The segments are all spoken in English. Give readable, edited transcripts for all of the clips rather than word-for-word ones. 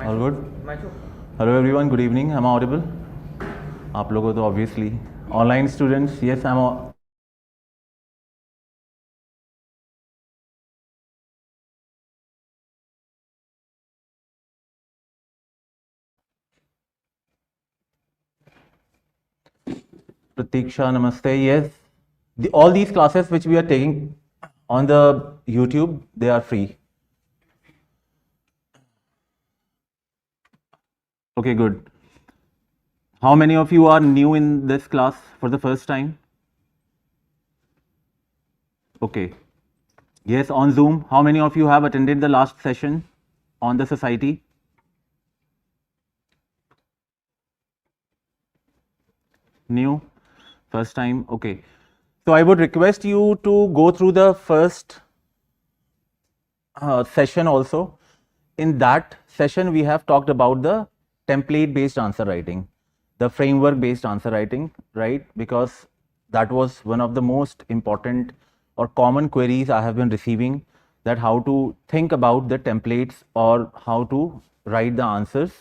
All good? Hello everyone, good evening. Am I audible? आप लोगों तो obviously online students, yes, Pratiksha, namaste. Yes, all these classes which we are taking on the YouTube, they are free. Okay, good. How many of you are new in this class for the first time? Okay. Yes, on Zoom. How many of you have attended the last session on the society? New? First time? Okay. So I would request you to go through the first session also. In that session, we have talked about the template based answer writing, the framework based answer writing, right? Because that was one of the most important or common queries I have been receiving, that how to think about the templates or how to write the answers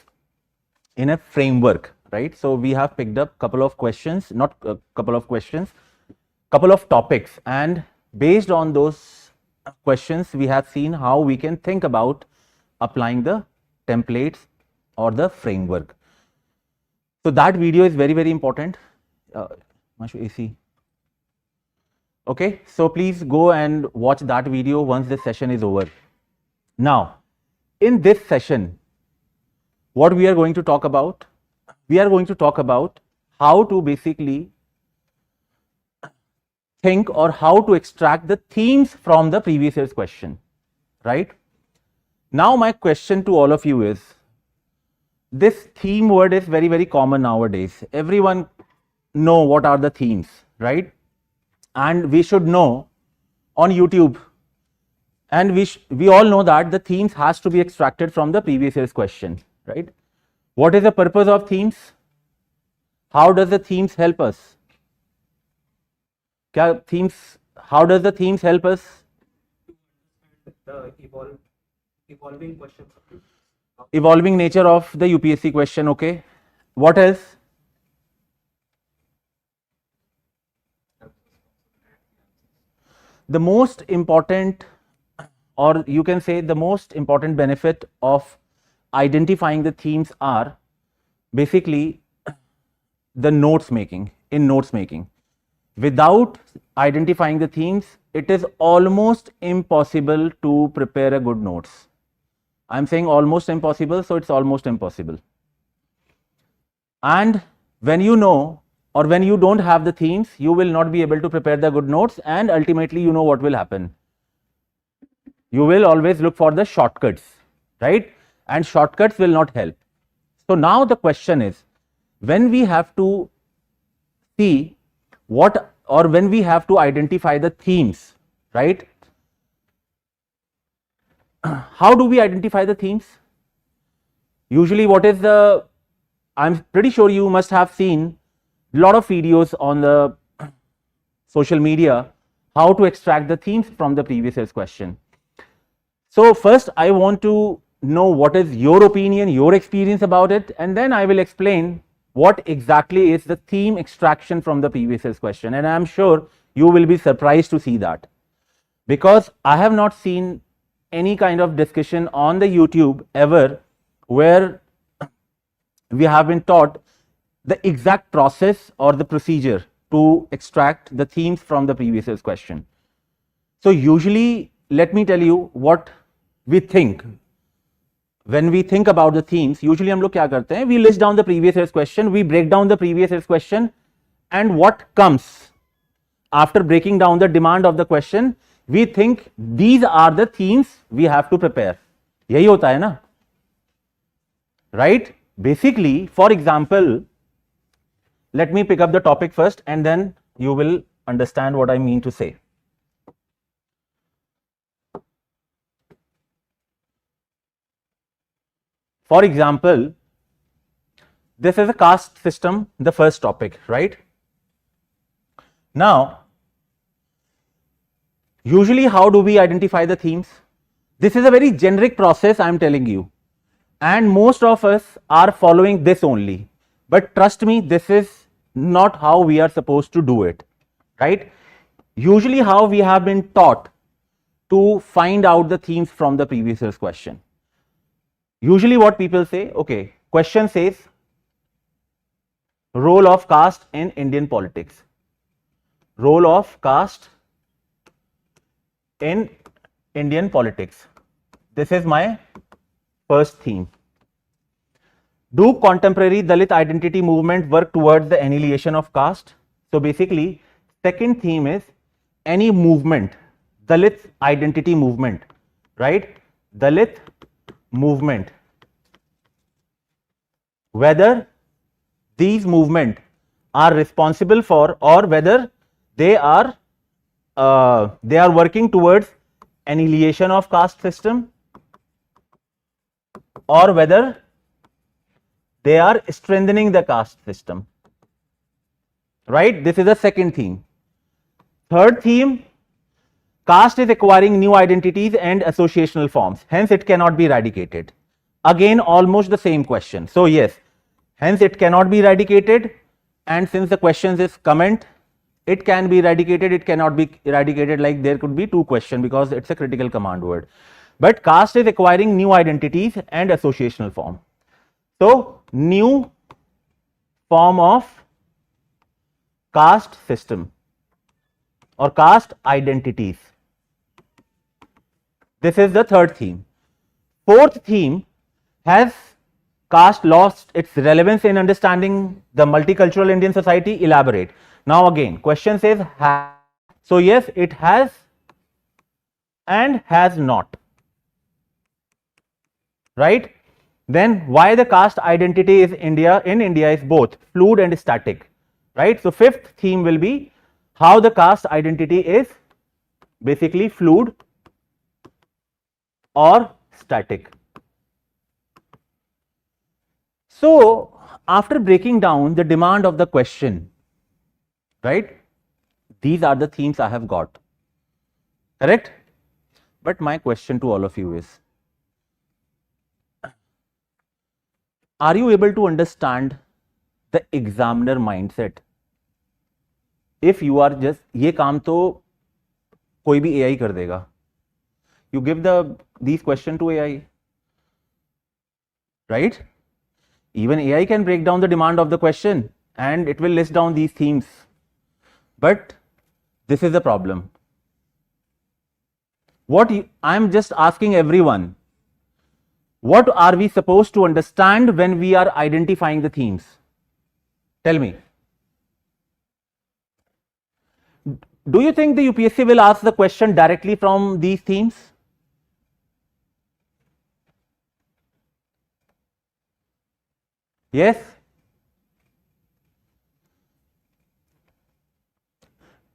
in a framework, right? So we have picked up couple of questions, not a couple of questions, couple of topics, and based on those questions we have seen how we can think about applying the templates or the framework. So that video is very important. AC. Okay, so please go and watch that video once this session is over. Now, in this session, what we are going to talk about? We are going to talk about how to basically think or how to extract the themes from the previous year's question, right? Now my question to all of you is, this theme word is very common nowadays. Everyone know what are the themes, right? And we should know on YouTube, and we all know that the themes has to be extracted from the previous year's question, right? What is the purpose of themes? How does the themes help us? How does the themes help us? The evolving questions. Evolving nature of the UPSC question, okay. What else? The most important, or you can say the most important benefit of identifying the themes are basically the notes making. In notes making, without identifying the themes, it is almost impossible to prepare a good notes. I'm saying almost impossible, so it's almost impossible. And when you know, or when you don't have the themes, you will not be able to prepare the good notes, and ultimately you know what will happen. You will always look for the shortcuts, right? And shortcuts will not help. So now the question is, when we have to see what, or when we have to identify the themes, right? How do we identify the themes? Usually what is the, I'm pretty sure you must have seen a lot of videos on the social media, how to extract the themes from the previous year's question. So first I want to know what is your opinion, your experience about it, and then I will explain what exactly is the theme extraction from the previous year's question. And I am sure you will be surprised to see that, because I have not seen any kind of discussion on the YouTube ever where we have been taught the exact process or the procedure to extract the themes from the previous year's question. So usually, let me tell you what we think. When we think about the themes, usually हम लोग क्या करते हैं? We list down the previous year's question, we break down the previous year's question, and what comes after breaking down the demand of the question, we think these are the themes we have to prepare. यही होता है ना? Right? Basically, for example, let me pick up the topic first and then you will understand what I mean to say. For example, this is a caste system, the first topic, right? Now, usually how do we identify the themes? This is a very generic process I am telling you. and most of us are following this only. But trust me, this is not how we are supposed to do it, right? Usually how we have been taught to find out the themes from the previous year's question. Usually what people say, okay, question says role of caste in Indian politics. Role of caste in Indian politics. This is my first theme. Do contemporary Dalit identity movement work towards the annihilation of caste? So basically, second theme is any movement, Dalit identity movement, right? Dalit movement. Whether these movement are responsible for, or whether they are working towards annihilation of caste system, or whether they are strengthening the caste system, right? This is the second theme. Third theme, caste is acquiring new identities and associational forms, hence it cannot be eradicated. Again, almost the same question. So yes, hence it cannot be eradicated, and since the questions is comment, it can be eradicated, it cannot be eradicated, like there could be two questions because it's a critical command word. But caste is acquiring new identities and associational form. So new form of caste system or caste identities. This is the third theme. Fourth theme, has caste lost its relevance in understanding the multicultural Indian society? Elaborate. Now again, question says has. So yes, it has and has not, right? Then why the caste identity is in India is both fluid and static, right? So fifth theme will be how the caste identity is basically fluid or static. So after breaking down the demand of the question, right, these are the themes I have got, correct? But my question to all of you is, are you able to understand the examiner mindset? If you are just, ये काम तो कोई भी AI कर देगा. You give these question to AI, right? Even AI can break down the demand of the question and it will list down these themes. But this is the problem. I'm just asking everyone, what are we supposed to understand when we are identifying the themes? Tell me. Do you think the UPSC will ask the question directly from these themes? Yes?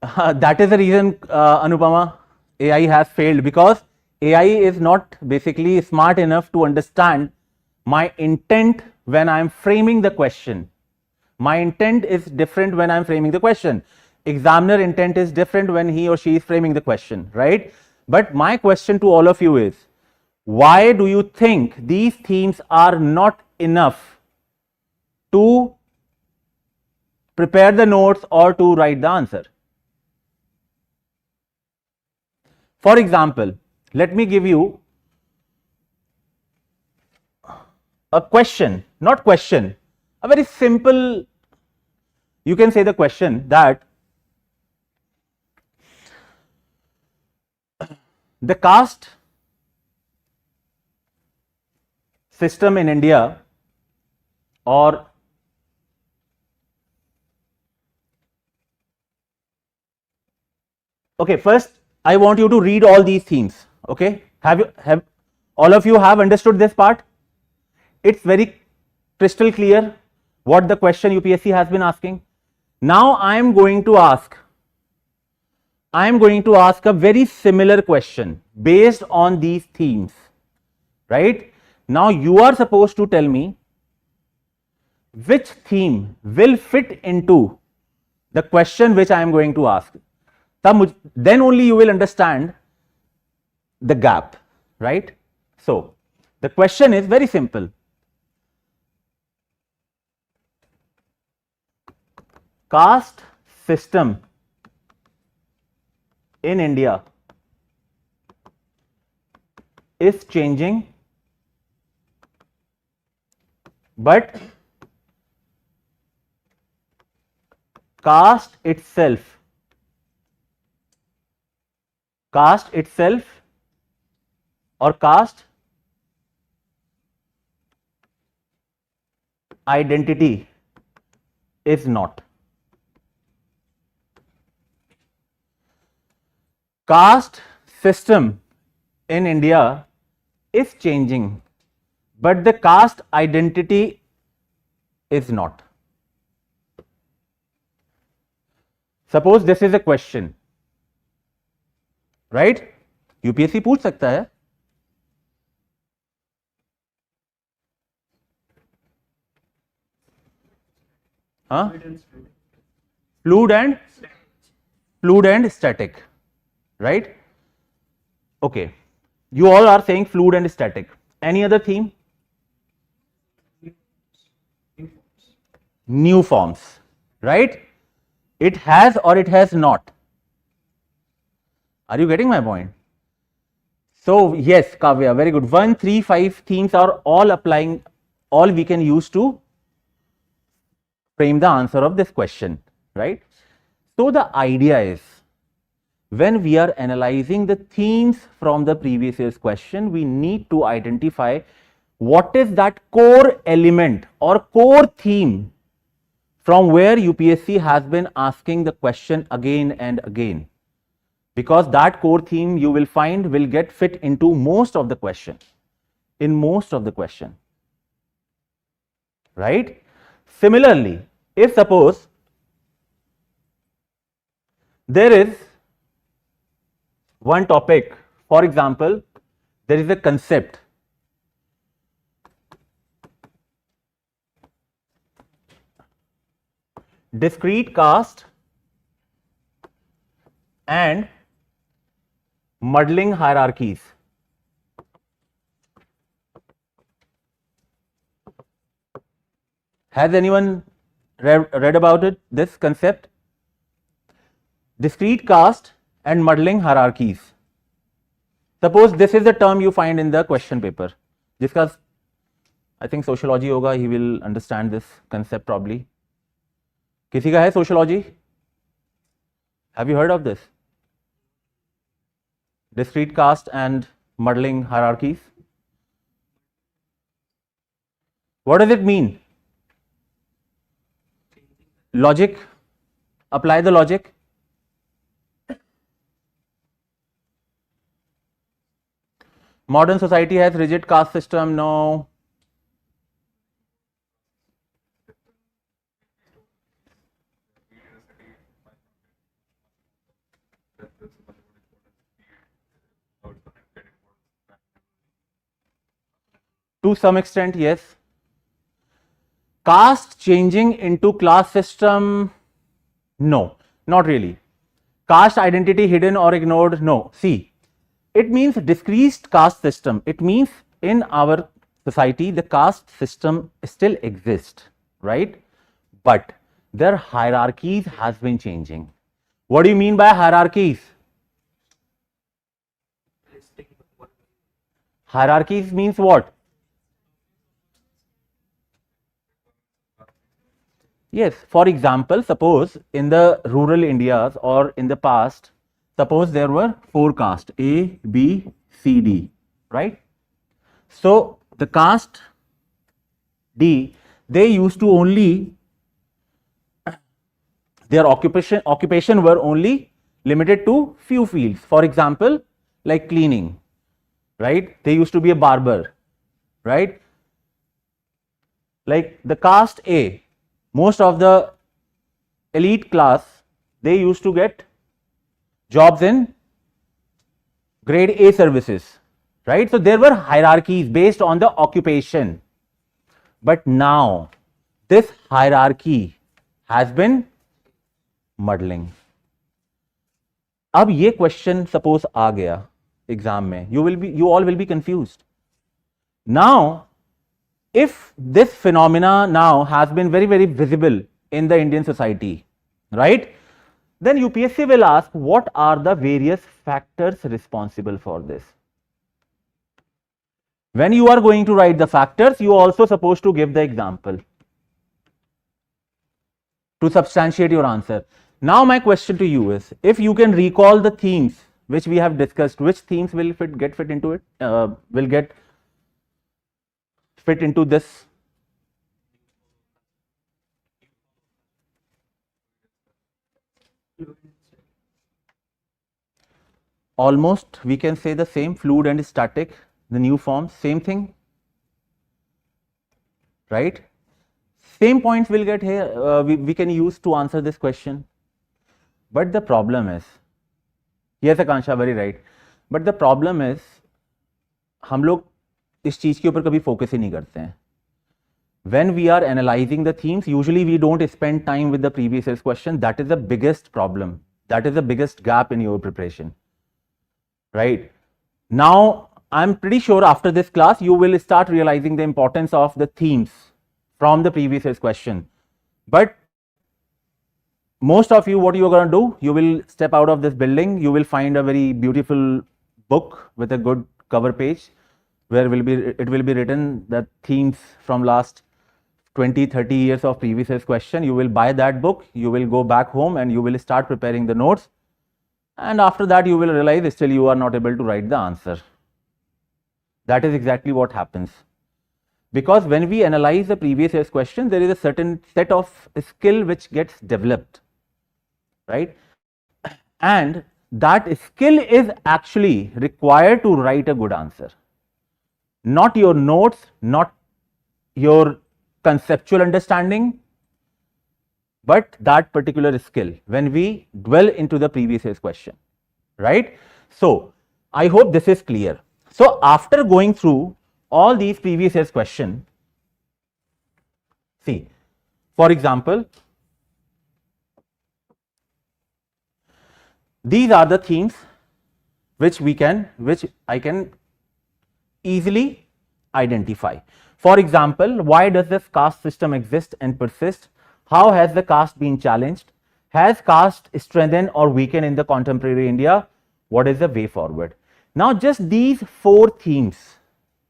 That is the reason, Anupama, AI has failed, because AI is not basically smart enough to understand my intent when I am framing the question. My intent is different when I am framing the question. Examiner intent is different when he or she is framing the question, right? But my question to all of you is, why do you think these themes are not enough to prepare the notes or to write the answer? For example, let me give you a question, not question, a very simple, you can say the question that the caste system in India, or okay, first I want you to read all these themes. Okay, have all of you have understood this part? It's very crystal clear what the question UPSC has been asking. Now I am going to ask a very similar question based on these themes, right? Now you are supposed to tell me which theme will fit into the question which I am going to ask. Then only you will understand the gap, right? So the question is very simple. caste system in India is changing, but caste itself or caste identity is not. Caste system in India is changing, but the caste identity is not. Suppose this is a question, right? UPSC पूछ सकता है. हाँ? Fluid and static, right? Okay. You all are saying fluid and static. Any other theme? New forms, right? It has or it has not. Are you getting my point? So yes, Kavya, very good. 1, 3, 5 themes are all applying, all we can use to frame the answer of this question, right? So the idea is, when we are analyzing the themes from the previous year's question, we need to identify what is that core element or core theme from where UPSC has been asking the question again and again. Because that core theme you will find will get fit into most of the question, right? Similarly, if suppose there is one topic, for example, there is a concept, discrete caste and muddling hierarchies. Has anyone read about it, this concept? Discrete caste and muddling hierarchies. Suppose this is the term you find in the question paper. Jiska, I think sociology hoga, he will understand this concept probably. किसी का है sociology? Have you heard of this? Discrete caste and muddling hierarchies. What does it mean? Logic. Apply the logic. Modern society has rigid caste system. No. To some extent, yes. Caste changing into class system? No, not really. Caste identity hidden or ignored? No. See, it means discrete caste system. It means in our society, the caste system still exists, right? But their hierarchies has been changing. What do you mean by hierarchies? Hierarchies means what? Yes, for example, suppose in the rural Indias or in the past, suppose there were 4 castes, A, B, C, D, right? So the caste D, they used to only, their occupation were only limited to few fields. For example, like cleaning, right? They used to be a barber, right? Like the caste A, most of the elite class, they used to get jobs in grade A services, right? So there were hierarchies based on the occupation. But now this hierarchy has been muddling. अब ये question suppose आ गया exam में, you all will be confused. Now, if this phenomena now has been very, very visible in the Indian society, right? Then UPSC will ask, what are the various factors responsible for this? When you are going to write the factors, you are also supposed to give the example to substantiate your answer. Now my question to you is, if you can recall the themes which we have discussed, which themes will get fit into it, will get fit into this? Almost we can say the same, fluid and static, the new forms, same thing, right? Same points will get here, we can use to answer this question. But the problem is, yes Akansha, very right, but the problem is हम लोग इस चीज के ऊपर कभी focus ही नहीं करते हैं. When we are analyzing the themes, usually we don't spend time with the previous year's question. That is the biggest problem. That is the biggest gap in your preparation. Right? Now, I'm pretty sure after this class, you will start realizing the importance of the themes from the previous year's question. But most of you, what you are going to do, you will step out of this building, you will find a very beautiful book with a good cover page where it will be written the themes from last 20-30 years of previous year's question. You will buy that book, you will go back home and you will start preparing the notes, and after that you will realize still you are not able to write the answer. That is exactly what happens, because when we analyze the previous year's question, there is a certain set of skill which gets developed, right? And that skill is actually required to write a good answer, not your notes, not your conceptual understanding, but that particular skill when we dwell into the previous year's question, right? So I hope this is clear. So after going through all these previous year's question, see, for example, these are the themes which I can easily identify. For example, why does this caste system exist and persist? How has the caste been challenged? Has caste strengthened or weakened in the contemporary India? What is the way forward? Now, just these 4 themes,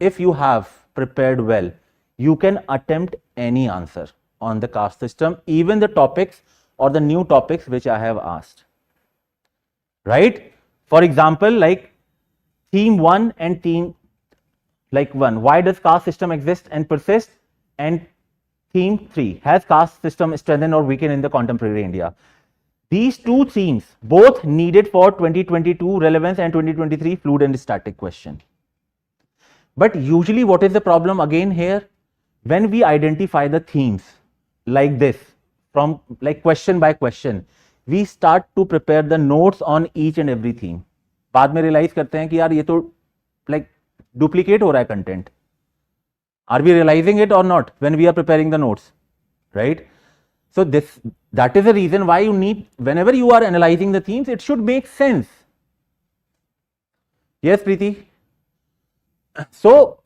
if you have prepared well, you can attempt any answer on the caste system, even the topics or the new topics which I have asked, right? For example, like theme 1 and theme like 1, why does caste system exist and persist? And theme 3, has caste system strengthened or weakened in the contemporary India? These 2 themes both needed for 2022 relevance and 2023 fluid and static question. But usually what is the problem again here? When we identify the themes like this, from like question by question, we start to prepare the notes on each and every theme. बाद में realize करते हैं कि यार ये तो like duplicate हो रहा है content. Are we realizing it or not when we are preparing the notes, right? So that is the reason why you need, whenever you are analyzing the themes, it should make sense. Yes, Preeti? So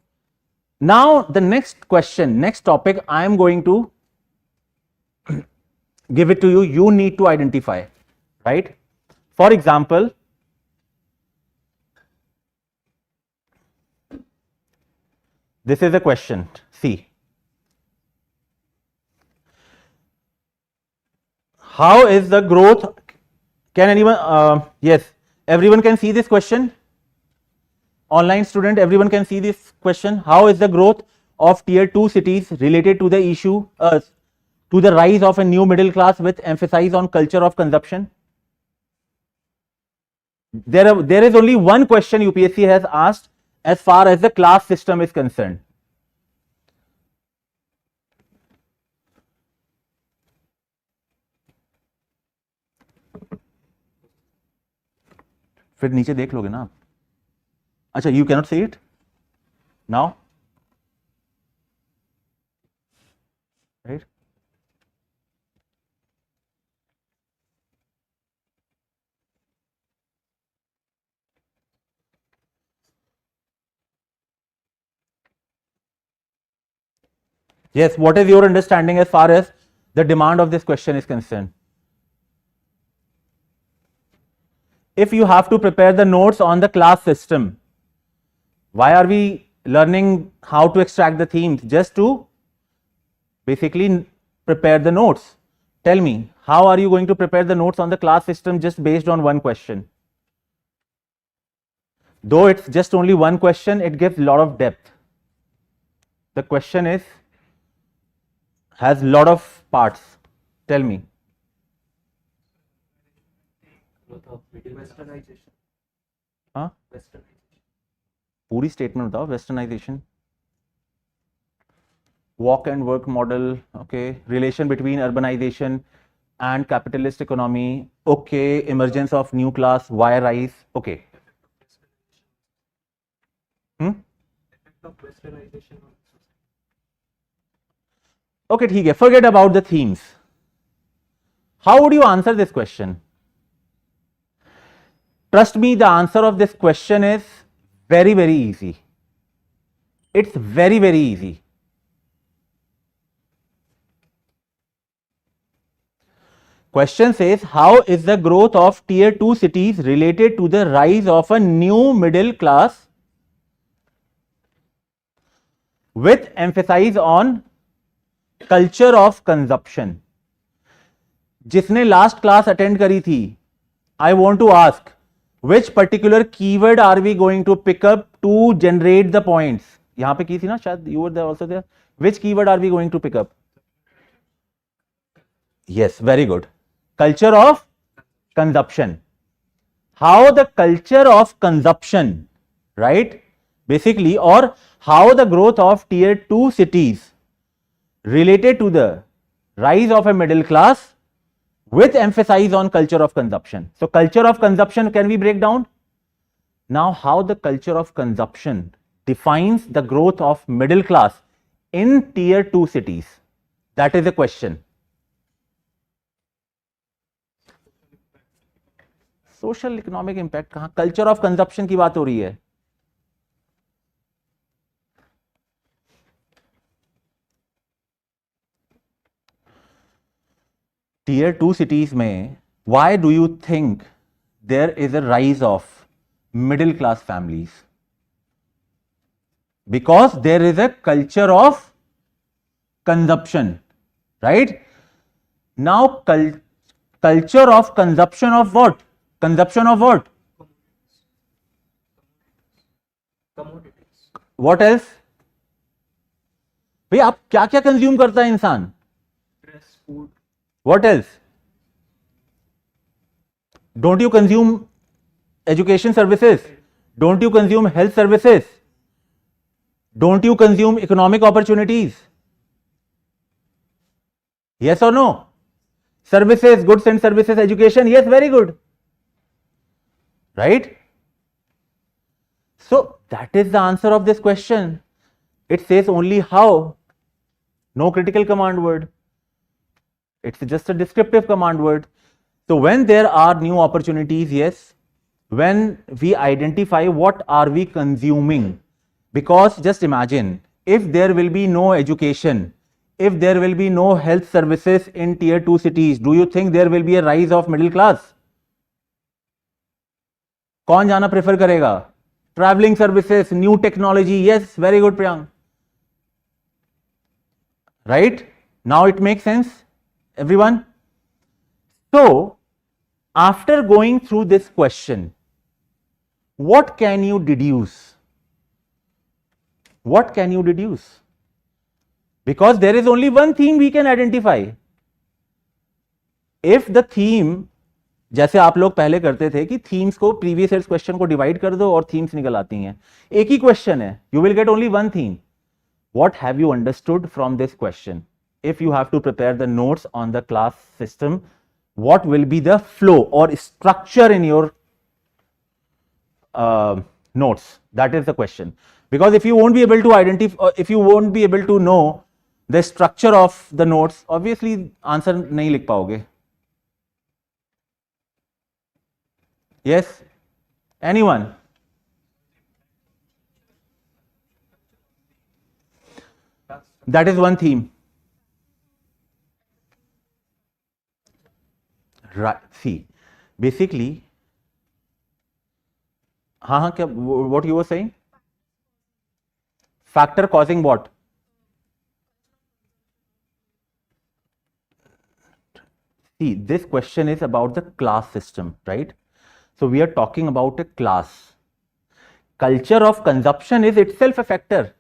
now the next question, next topic, I am going to give it to you. You need to identify, right? For example, this is a question. See, how is the growth? Can anyone? Yes, everyone can see this question. Online student, everyone can see this question. How is the growth of tier 2 cities related to the issue, to the rise of a new middle class with emphasis on culture of consumption? There is only one question UPSC has asked as far as the class system is concerned. फिर नीचे देख लोगे ना आप. अच्छा, you cannot see it now, right? Yes, what is your understanding as far as the demand of this question is concerned? if you have to prepare the notes on the class system, why are we learning how to extract the themes? Just to basically prepare the notes. Tell me, how are you going to prepare the notes on the class system just based on one question? Though it's just only one question, it gives a lot of depth. The question has a lot of parts. Tell me. Westernization. हाँ? Westernization. पूरी statement बताओ. Westernization. Walk and work model. Okay. Relation between urbanization and capitalist economy. Okay. Emergence of new class. Why rise? Okay. Effect of Westernization on society. Okay, ठीक है. Forget about the themes. How would you answer this question? Trust me, the answer of this question is very, very easy. It's very, very easy. Question says, how is the growth of tier 2 cities related to the rise of a new middle class with emphasis on culture of consumption? जिसने last class attend करी थी, I want to ask, which particular keyword are we going to pick up to generate the points? यहां पे की थी ना शायद, you were there also there. Which keyword are we going to pick up? Yes, very good. Culture of consumption. How the culture of consumption, right? Basically, or how the growth of tier 2 cities related to the rise of a middle class with emphasis on culture of consumption. So, culture of consumption can we break down? Now, how the culture of consumption defines the growth of middle class in tier 2 cities? That is the question. Social economic impact कहाँ? Culture of consumption की बात हो रही है. Tier 2 cities में, why do you think there is a rise of middle class families? Because there is a culture of consumption, right? Now, culture of consumption of what? Consumption of what? Commodities. What else? भाई आप क्या क्या consume करता है इंसान? Dress, food. What else? Don't you consume education services? Don't you consume health services? Don't you consume economic opportunities? Yes or no? Services, goods and services, education. Yes, very good. Right? So, that is the answer of this question. It says only how. No critical command word. It's just a descriptive command word. So, when there are new opportunities, yes, when we identify what are we consuming, because just imagine, if there will be no education, if there will be no health services in tier 2 cities, do you think there will be a rise of middle class? कौन जाना prefer करेगा? Traveling services, new technology. Yes, very good, Priyank. Right? Now it makes sense, everyone? So, after going through this question, what can you deduce? What can you deduce? Because there is only one theme we can identify. If the theme, जैसे आप लोग पहले करते थे कि themes को previous year question को divide कर दो और थीम्स निकल आती हैं, एक ही क्वेश्चन है, you will get only one theme. What have you understood from this question? If you have to prepare the notes on the class system, what will be the flow or structure in your notes? That is the question. Because if you won't be able to identify, if you won't be able to know the structure of the notes, obviously answer नहीं लिख पाओगे. Yes? Anyone? That is one theme. Right. See, basically, हाँ हाँ, क्या what you were saying? Factor causing what? See, this question is about the class system, right? So we are talking about a class. Culture of consumption is itself a factor,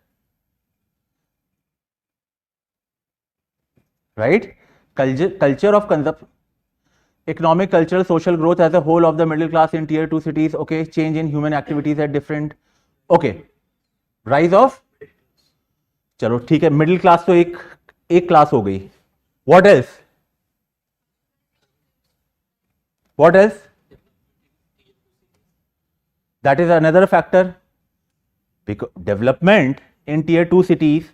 right? Culture of consumption, economic, cultural, social growth as a whole of the middle class in tier 2 cities. Okay, change in human activities at different. Okay, rise of, चलो ठीक है, middle class तो एक class हो गई. What else? What else? That is another factor. Because development in tier 2 cities,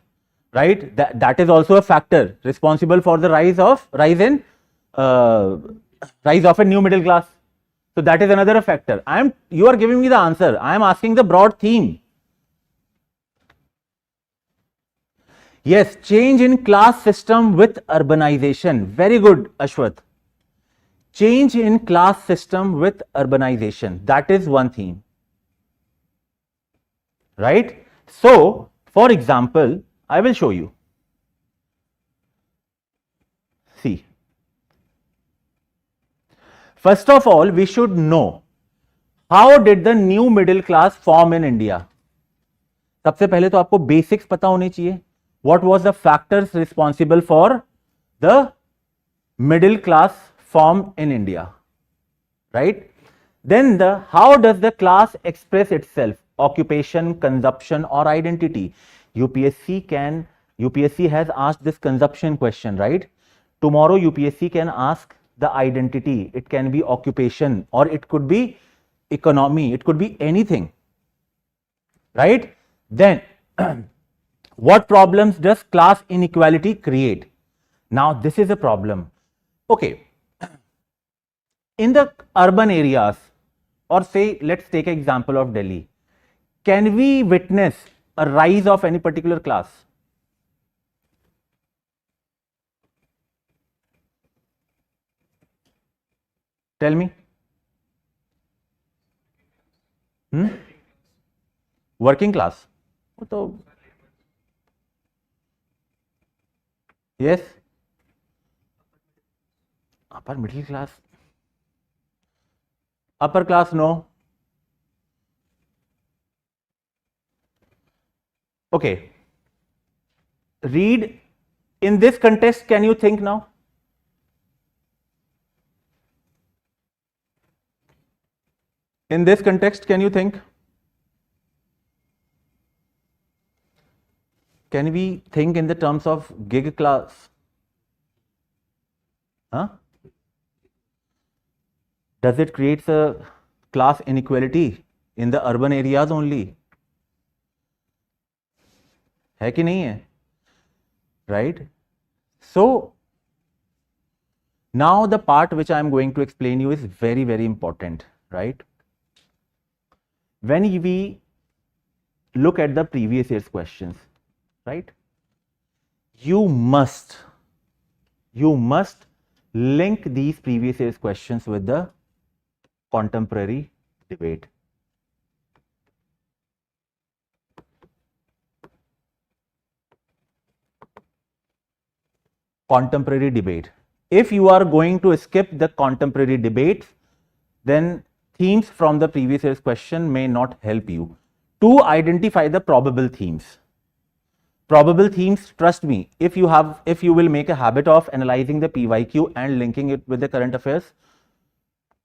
right? That is also a factor responsible for the rise of a new middle class. So that is another factor. You are giving me the answer. I am asking the broad theme. Yes, change in class system with urbanization. Very good, Ashwath. Change in class system with urbanization. That is one theme. Right? So, for example, I will show you. See. First of all, we should know how did the new middle class form in India. सबसे पहले तो आपको basics पता होने चाहिए. What was the factors responsible for the middle class form in India, right? Then how does the class express itself? Occupation, consumption, or identity? UPSC has asked this consumption question, right? Tomorrow UPSC can ask the identity. It can be occupation, or it could be economy. It could be anything, right? Then what problems does class inequality create? Now this is a problem. Okay, in the urban areas, or say let's take an example of Delhi, can we witness a rise of any particular class? Tell me. Working class? Yes. Upper middle class? Upper class, no. Okay. Read. In this context, can you think now? In this context, can you think? Can we think in the terms of gig class? Huh? Does it create a class inequality in the urban areas only? है कि नहीं है? Right? So, now the part which I am going to explain you is very, very important, right? When we look at the previous year's questions, right? You must link these previous year's questions with the contemporary debate. Contemporary debate. If you are going to skip the contemporary debates, then themes from the previous year's question may not help you to identify the probable themes. Probable themes, trust me, if you will make a habit of analyzing the PYQ and linking it with the current affairs,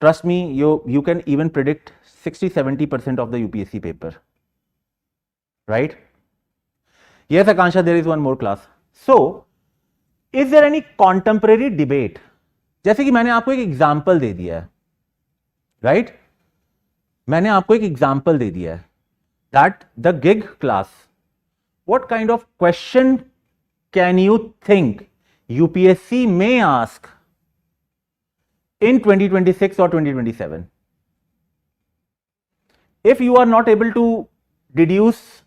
trust me, you can even predict 60-70% of the UPSC paper, right? Yes, Akansha, there is one more class. So, is there any contemporary debate? जैसे कि मैंने आपको एक example दे दिया है, right? मैंने आपको एक एग्जाम्पल दे दिया है that the gig class, what kind of question can you think UPSC may ask in 2026 or 2027? If you are not able to deduce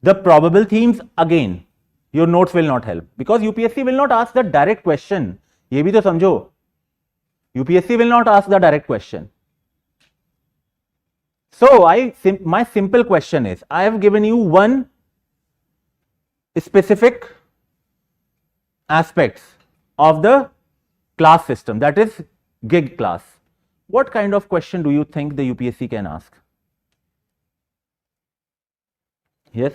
the probable themes, again, your notes will not help, because UPSC will not ask the direct question. ये भी तो समझो, UPSC will not ask the direct question. So my simple question is, I have given you one specific aspects of the class system, that is gig class. What kind of question do you think the UPSC can ask? Yes?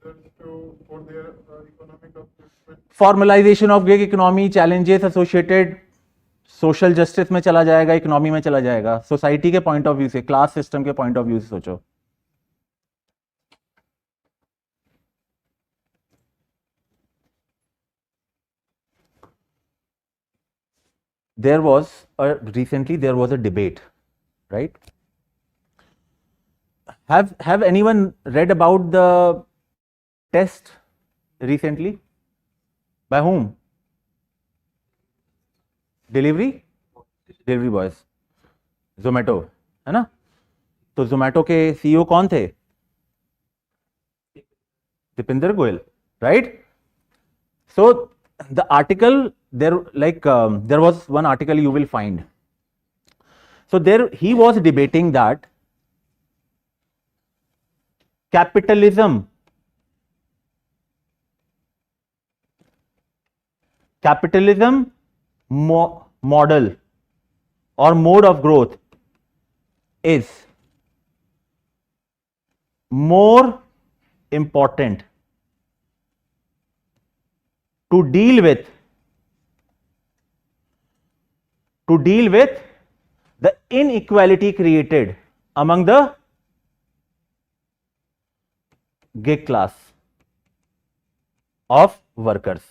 For their economic upliftment. Formalization of gig economy, challenges associated, social justice में चला जाएगा, economy में चला जाएगा, society के point of view से, class system के point of view से सोचो. Recently there was a debate, right? Have anyone read about the test recently? By whom? Delivery boys, Zomato, है ना? तो जोमेटो के सीईओ कौन थे? Deepinder Goyal, right? So the article there was one article you will find. So there he was debating that capitalism model or mode of growth is more important to deal with the inequality created among the gig class of workers.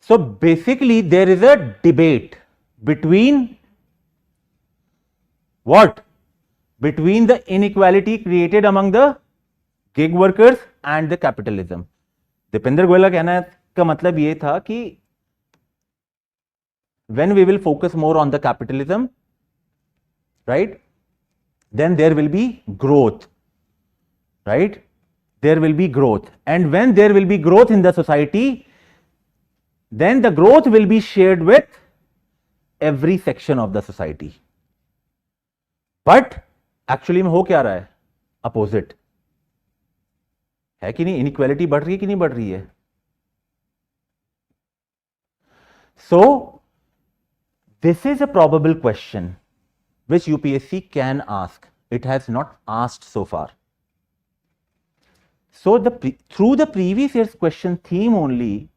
So basically there is a debate between what? Between the inequality created among the gig workers and the capitalism. Deepinder Goyal का कहना का मतलब ये था कि when we will focus more on the capitalism, right, then there will be growth, right? There will be growth, and when there will be growth in the society, then the growth will be shared with every section of the society. But actually में हो क्या रहा है? Opposite है कि नहीं? Inequality बढ़ रही है कि नहीं बढ़ रही है? So this is a probable question which UPSC can ask. It has not asked so far. So through the previous year's question theme only,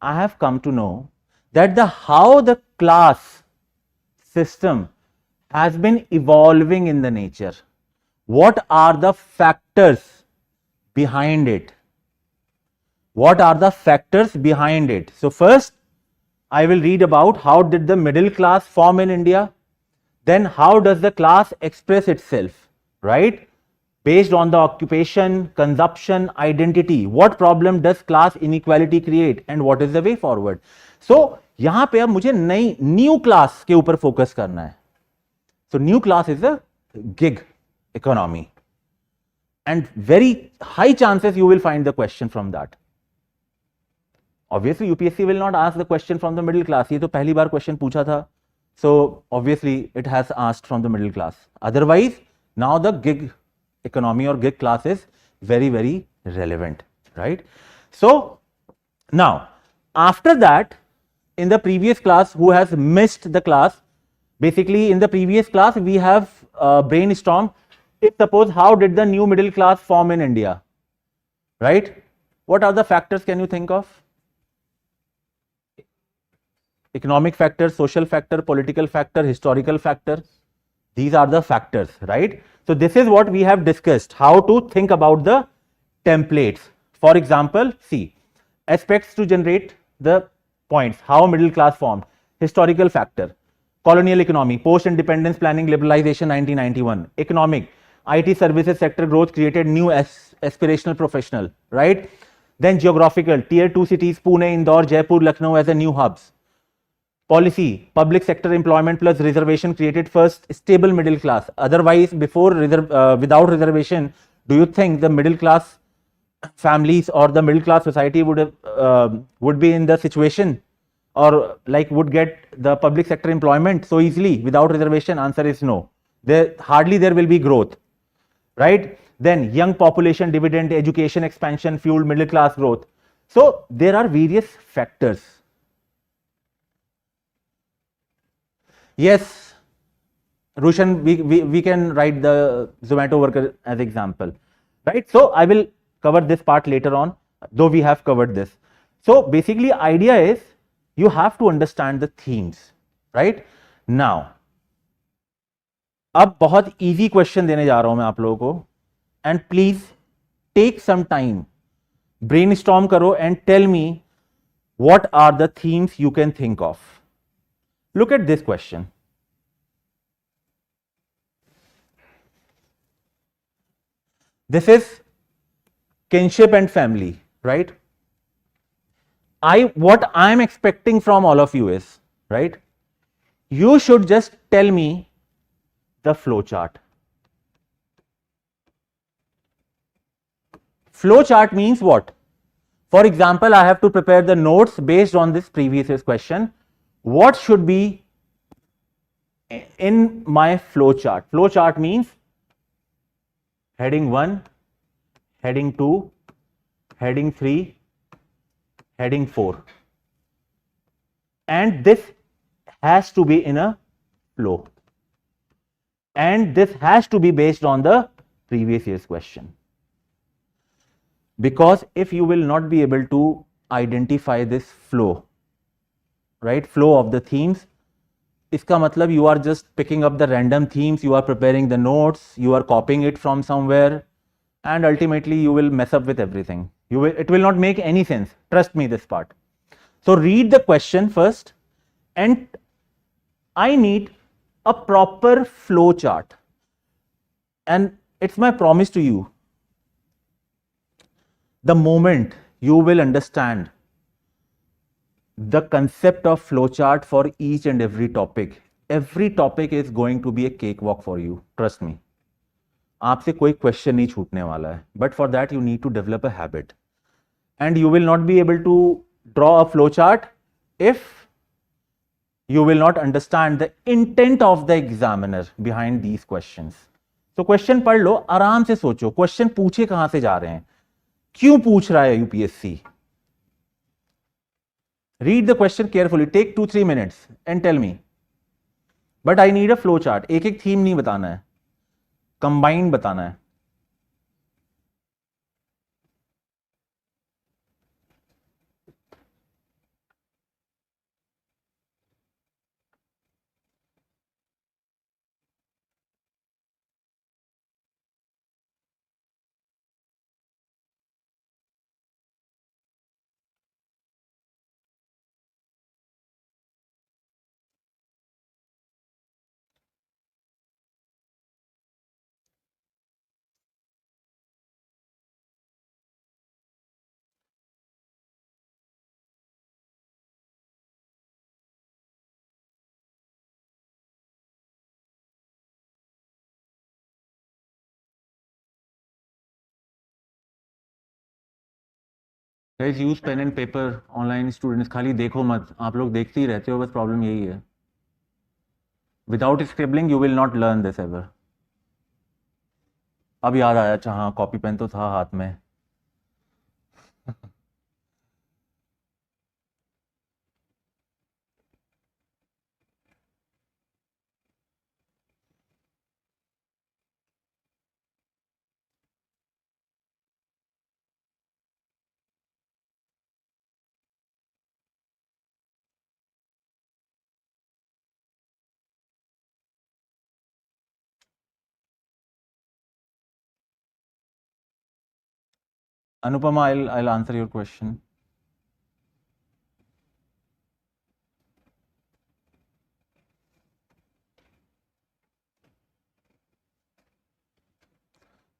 I have come to know that how the class system has been evolving in the nature. What are the factors behind it? What are the factors behind it? So first, I will read about how did the middle class form in India. Then how does the class express itself, right? Based on the occupation, consumption, identity. What problem does class inequality create and what is the way forward? So यहां पे अब मुझे नई new class के ऊपर focus करना है. So new class is a gig economy, and very high chances you will find the question from that. Obviously UPSC will not ask the question from the middle class. ये तो पहली बार question पूछा था. So obviously it has asked from the middle class. Otherwise now the gig economy or gig class is very, very relevant, right? So now after that, in the previous class, who has missed the class, basically in the previous class we have brainstormed, if suppose how did the new middle class form in India, right? What are the factors can you think of? Economic factor, social factor, political factor, historical factor. These are the factors, right? So this is what we have discussed, how to think about the templates. For example, see, aspects to generate the points, how middle class formed, historical factor, colonial economy, post-independence planning, liberalization 1991, economic, IT services sector growth created new aspirational professional, right? Then geographical, tier 2 cities, Pune, Indore, Jaipur, Lucknow as a new hubs. Policy, public sector employment plus reservation created first stable middle class. Otherwise, without reservation, do you think the middle class families or the middle class society would be in the situation or like would get the public sector employment so easily without reservation? Answer is no. Hardly there will be growth, right? Then young population dividend, education expansion fueled middle class growth. So there are various factors. Yes, Rushan, we can write the Zomato worker as example, right? So I will cover this part later on, though we have covered this. So basically idea is you have to understand the themes, right? Now, अब बहुत easy question देने जा रहा हूं मैं आप लोगों को, and please take some time, brainstorm करो and tell me what are the themes you can think of. Look at this question. This is kinship and family, right? What I'm expecting from all of you is, right, you should just tell me the flow chart. Flow chart means what? For example, I have to prepare the notes based on this previous year's question. What should be in my flow chart? Flow chart means heading 1, heading 2, heading 3, heading 4. And this has to be in a flow. And this has to be based on the previous year's question. Because if you will not be able to identify this flow, right, flow of the themes, iska matlab you are just picking up the random themes, you are preparing the notes, you are copying it from somewhere, and ultimately you will mess up with everything. It will not make any sense. Trust me this part. So read the question first, and I need a proper flow chart. And it's my promise to you, the moment you will understand the concept of flowchart for each and every topic is going to be a cakewalk for you. Trust me. आपसे कोई question नहीं छूटने वाला है, but for that you need to develop a habit, and you will not be able to draw a flowchart if you will not understand the intent of the examiner behind these questions. So question पढ़ लो, आराम से सोचो question पूछे कहां से जा रहे हैं, क्यों पूछ रहा है UPSC. Read the question carefully, take 2-3 minutes and tell me. But I need a flow chart. एक एक थीम नहीं बताना है, कंबाइंड बताना है. Guys, use pen and paper. Online students खाली देखो मत, आप लोग देखते ही रहते हो, बस प्रॉब्लम यही है. Without scribbling you will not learn this ever. अब याद आया, अच्छा हाँ कॉपी पेन तो था हाथ में. Anupama, I'll answer your question.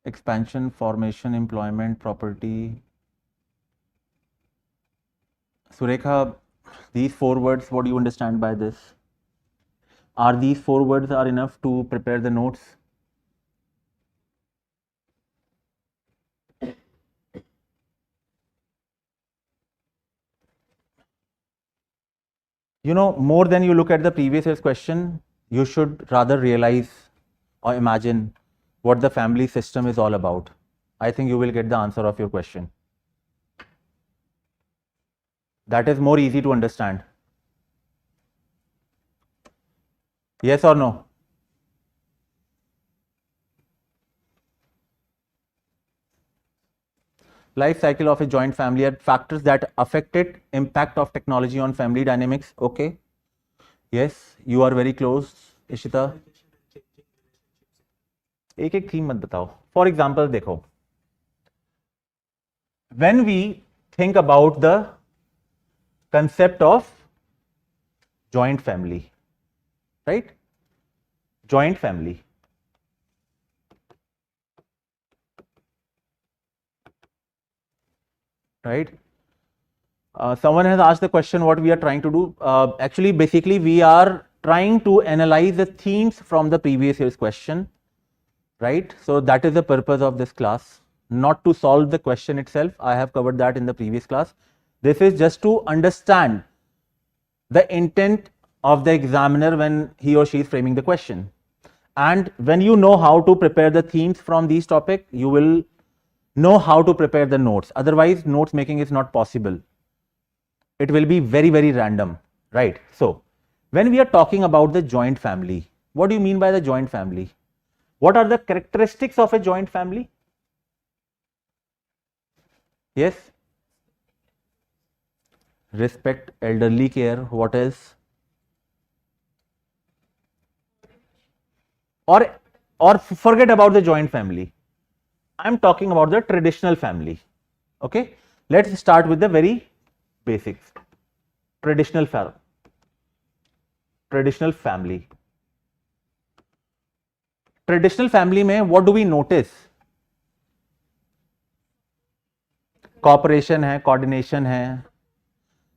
Expansion, formation, employment, property. Surekha, these 4 words, what do you understand by this? Are these 4 words are enough to prepare the notes? more than you look at the previous year's question, you should rather realize or imagine what the family system is all about. I think you will get the answer of your question. That is more easy to understand. Yes or no? Life cycle of a joint family are factors that affect it, impact of technology on family dynamics. Okay. Yes, you are very close, Ishita. एक एक theme मत बताओ. For example, देखो, when we think about the concept of joint family, right? Joint family. Right? Someone has asked the question what we are trying to do. Actually, basically, we are trying to analyze the themes from the previous year's question, right? So that is the purpose of this class, not to solve the question itself. I have covered that in the previous class. This is just to understand the intent of the examiner when he or she is framing the question. And when you know how to prepare the themes from these topics, you will know how to prepare the notes. Otherwise, notes making is not possible. It will be very, very random, right? So, when we are talking about the joint family, what do you mean by the joint family? What are the characteristics of a joint family? Yes? Respect, elderly care, what else? Or forget about the joint family. I'm talking about the traditional family. Okay? Let's start with the very basics. Traditional family. Traditional family में what do we notice? Cooperation है, coordination है,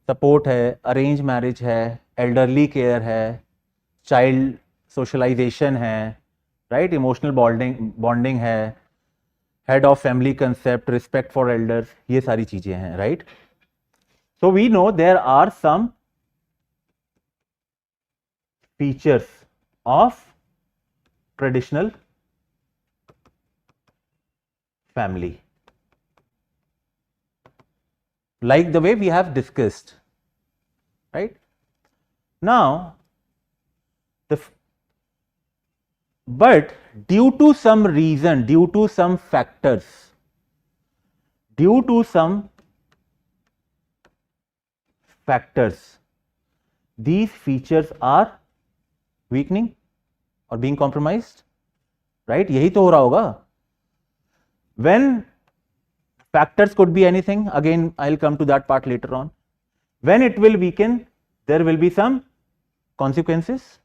support है, arranged marriage है, elderly care है, child socialization है, right? Emotional bonding है, head of family concept, respect for elders, ये सारी चीजें हैं, right? So we know there are some features of traditional family, like the way we have discussed, right? Now, but due to some reason, due to some factors, these features are weakening or being compromised, right? यही तो हो रहा होगा. When factors could be anything, again I'll come to that part later on. When it will weaken, there will be some consequences.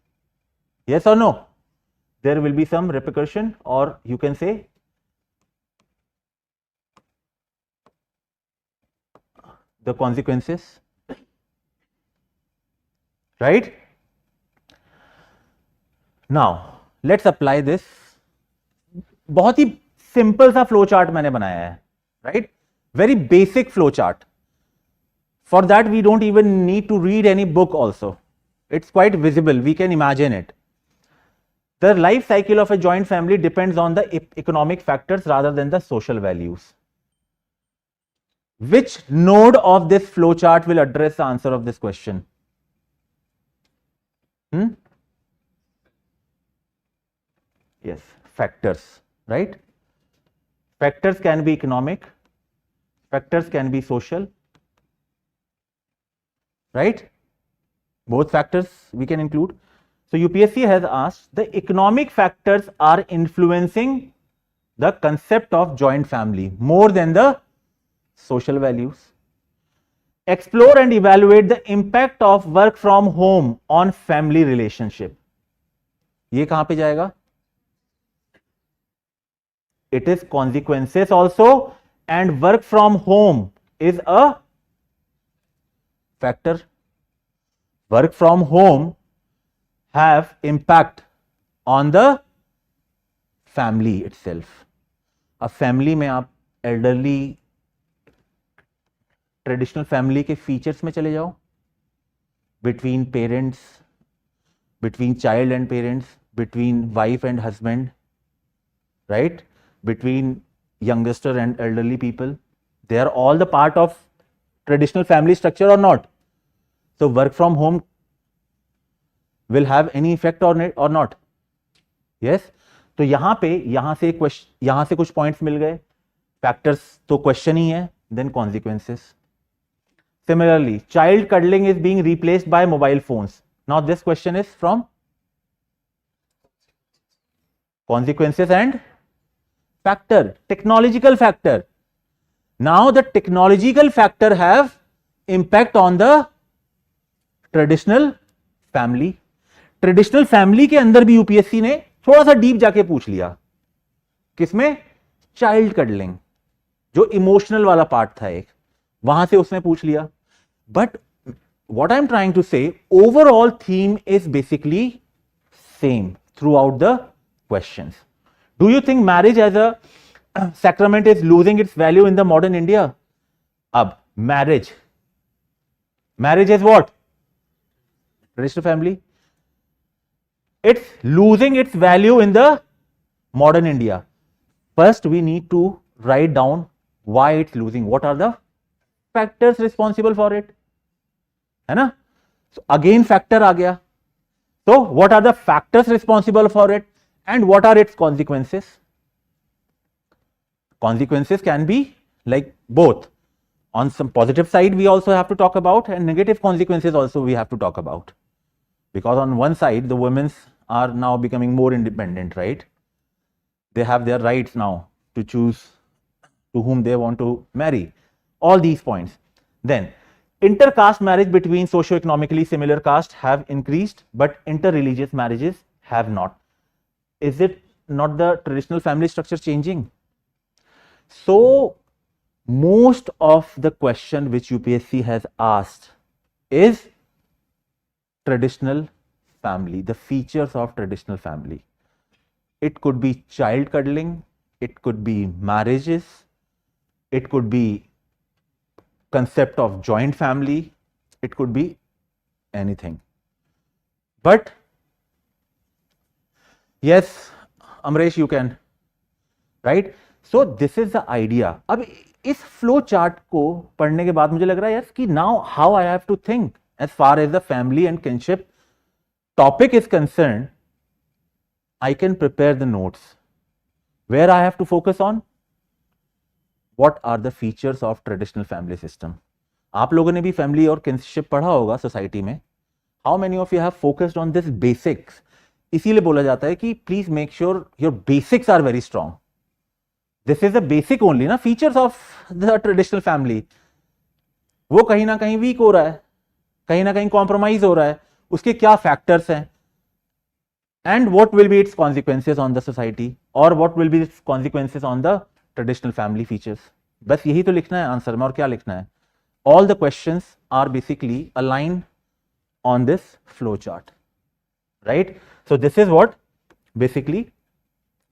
Yes or no? There will be some repercussion, or you can say the consequences, right? Now let's apply this. बहुत ही simple सा flow chart मैंने बनाया है, right? Very basic flow chart. For that we don't even need to read any book also. It's quite visible, we can imagine it. The life cycle of a joint family depends on the economic factors rather than the social values. Which node of this flow chart will address the answer of this question? Yes, factors, right? Factors can be economic, factors can be social, right? Both factors we can include. So UPSC has asked, the economic factors are influencing the concept of joint family more than the social values. Explore and evaluate the impact of work from home on family relationship. ये कहां पे जाएगा? It is consequences also, and work from home is a factor. Work from home have impact on the family itself. अब family में आप elderly traditional family के features में चले जाओ, between parents, between child and parents, between wife and husband, right? Between youngster and elderly people. They are all the part of traditional family structure or not? So work from home will have any effect or not? Yes. तो यहां पे यहां से कुछ points मिल गए, factors तो question ही है, then consequences. Similarly, child cuddling is being replaced by mobile phones. Now this question is from consequences and factor, technological factor. Now the technological factor have impact on the traditional family. Traditional family के अंदर भी UPSC ने थोड़ा सा deep जाके पूछ लिया, किसमें? चाइल्ड कडलिंग, जो इमोशनल वाला पार्ट था एक, वहां से उसने पूछ लिया. But what I'm trying to say, overall theme is basically same throughout the questions. Do you think marriage as a sacrament is losing its value in the modern India? Ab marriage is what? Traditional family. It's losing its value in the modern India. First, we need to write down why it's losing. What are the factors responsible for it? है ना? So again factor आ गया. So what are the factors responsible for it and what are its consequences? Consequences can be like both. On some positive side we also have to talk about, and negative consequences also we have to talk about. Because on one side the women are now becoming more independent, right? They have their rights now to choose to whom they want to marry. All these points. Then intercaste marriage between socio-economically similar caste have increased, but interreligious marriages have not. Is it not the traditional family structure changing? So most of the question which UPSC has asked is traditional family, the features of traditional family. It could be child cuddling, it could be marriages, it could be concept of joint family, it could be anything. But yes, Amresh, you can, right? So this is the idea. अब इस flow chart को पढ़ने के बाद मुझे लग रहा है यस कि now how I have to think as far as the family and kinship topic is concerned. I can prepare the notes where I have to focus on what are the features of traditional family system. आप लोगों ने भी family और kinship पढ़ा होगा society में. How many of you have focused on this basics? इसीलिए बोला जाता है कि please make sure your basics are very strong. This is the basic only ना, features of the traditional family. वो कहीं ना कहीं weak हो रहा है, कहीं ना कहीं compromise हो रहा है, उसके क्या factors हैं, and what will be its consequences on the society, or what will be its consequences on the traditional family features. बस यही तो लिखना है आंसर में, और क्या लिखना है? All the questions are basically aligned on this flow chart, right? So this is what basically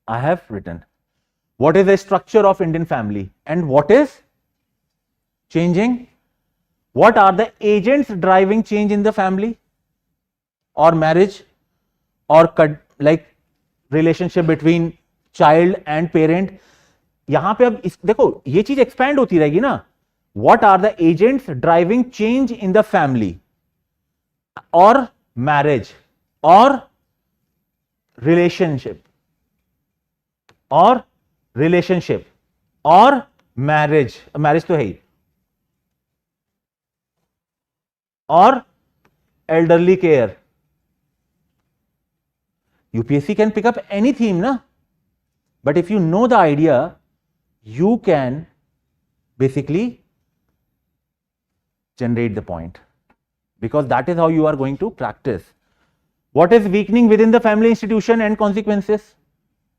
I have written. What is the structure of Indian family and what is changing? What are the agents driving change in the family or marriage or like relationship between child and parent? यहां पे अब देखो ये चीज expand होती रहेगी ना. What are the agents driving change in the family or marriage or relationship or marriage तो है ही, or elderly care. UPSC can pick up any theme na, but if you know the idea you can basically generate the point, because that is how you are going to practice. What is weakening within the family institution and consequences,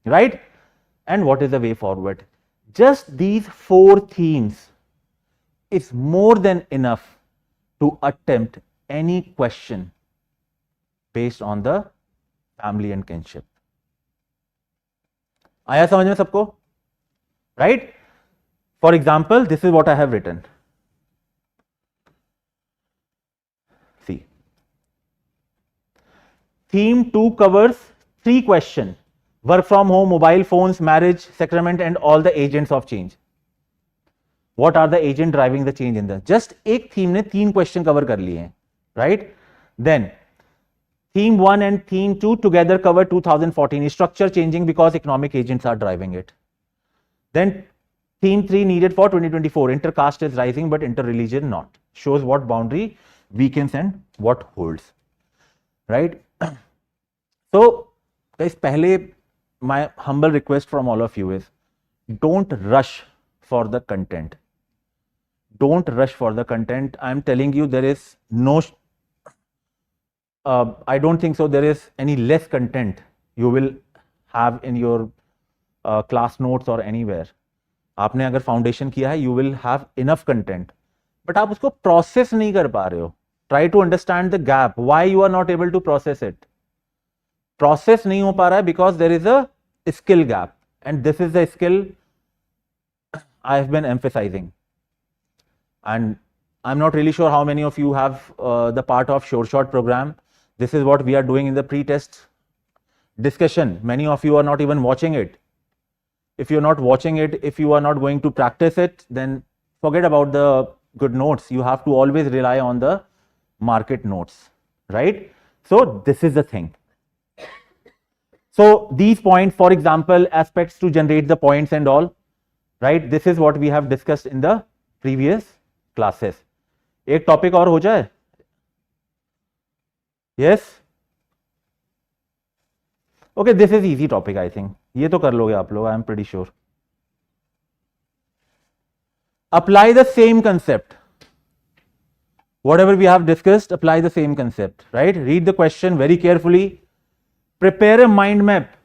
right? And what is the way forward? Just these 4 themes is more than enough to attempt any question based on the family and kinship. आया समझ में सबको? Right? For example, this is what I have written. See, Theme 2 covers 3 questions: work from home, mobile phones, marriage, sacrament, and all the agents of change. What are the agent driving the change in the? Just एक theme ने 3 question cover कर लिए हैं, right? Then theme 1 and theme 2 together cover 2014 structure changing because economic agents are driving it. Then theme 3 needed for 2024, intercaste is rising but interreligion not, shows what boundary weakens and what holds, right? So guys, pehle my humble request from all of you is don't rush for the content. Don't rush for the content. I'm telling you, there is no I don't think so there is any less content you will have in your class notes or anywhere. आपने अगर foundation किया है, you will have enough content, but आप उसको process नहीं कर पा रहे हो. Try to understand the gap. Why you are not able to process it? Process नहीं हो पा रहा है because there is a skill gap, and this is the skill I have been emphasizing. And I'm not really sure how many of you have the part of Sure Shot program. This is what we are doing in the pre-test discussion. Many of you are not even watching it. If you're not watching it, if you are not going to practice it, then forget about the good notes. You have to always rely on the market notes, right? So this is the thing. So these points, for example, aspects to generate the points and all, right? This is what we have discussed in the previous classes. एक topic और हो जाए? Yes? Okay, this is easy topic, I think. ये तो कर लोगे आप लोग, I am pretty sure. Apply the same concept. Whatever we have discussed, apply the same concept, right? Read the question very carefully. Prepare a mind map.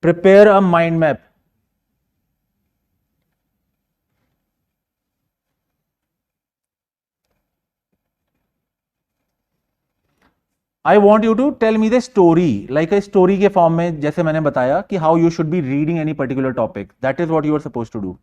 Prepare a mind map. I want you to tell me the story, like a story के form में, जैसे मैंने बताया कि how you should be reading any particular topic. That is what you are supposed to do.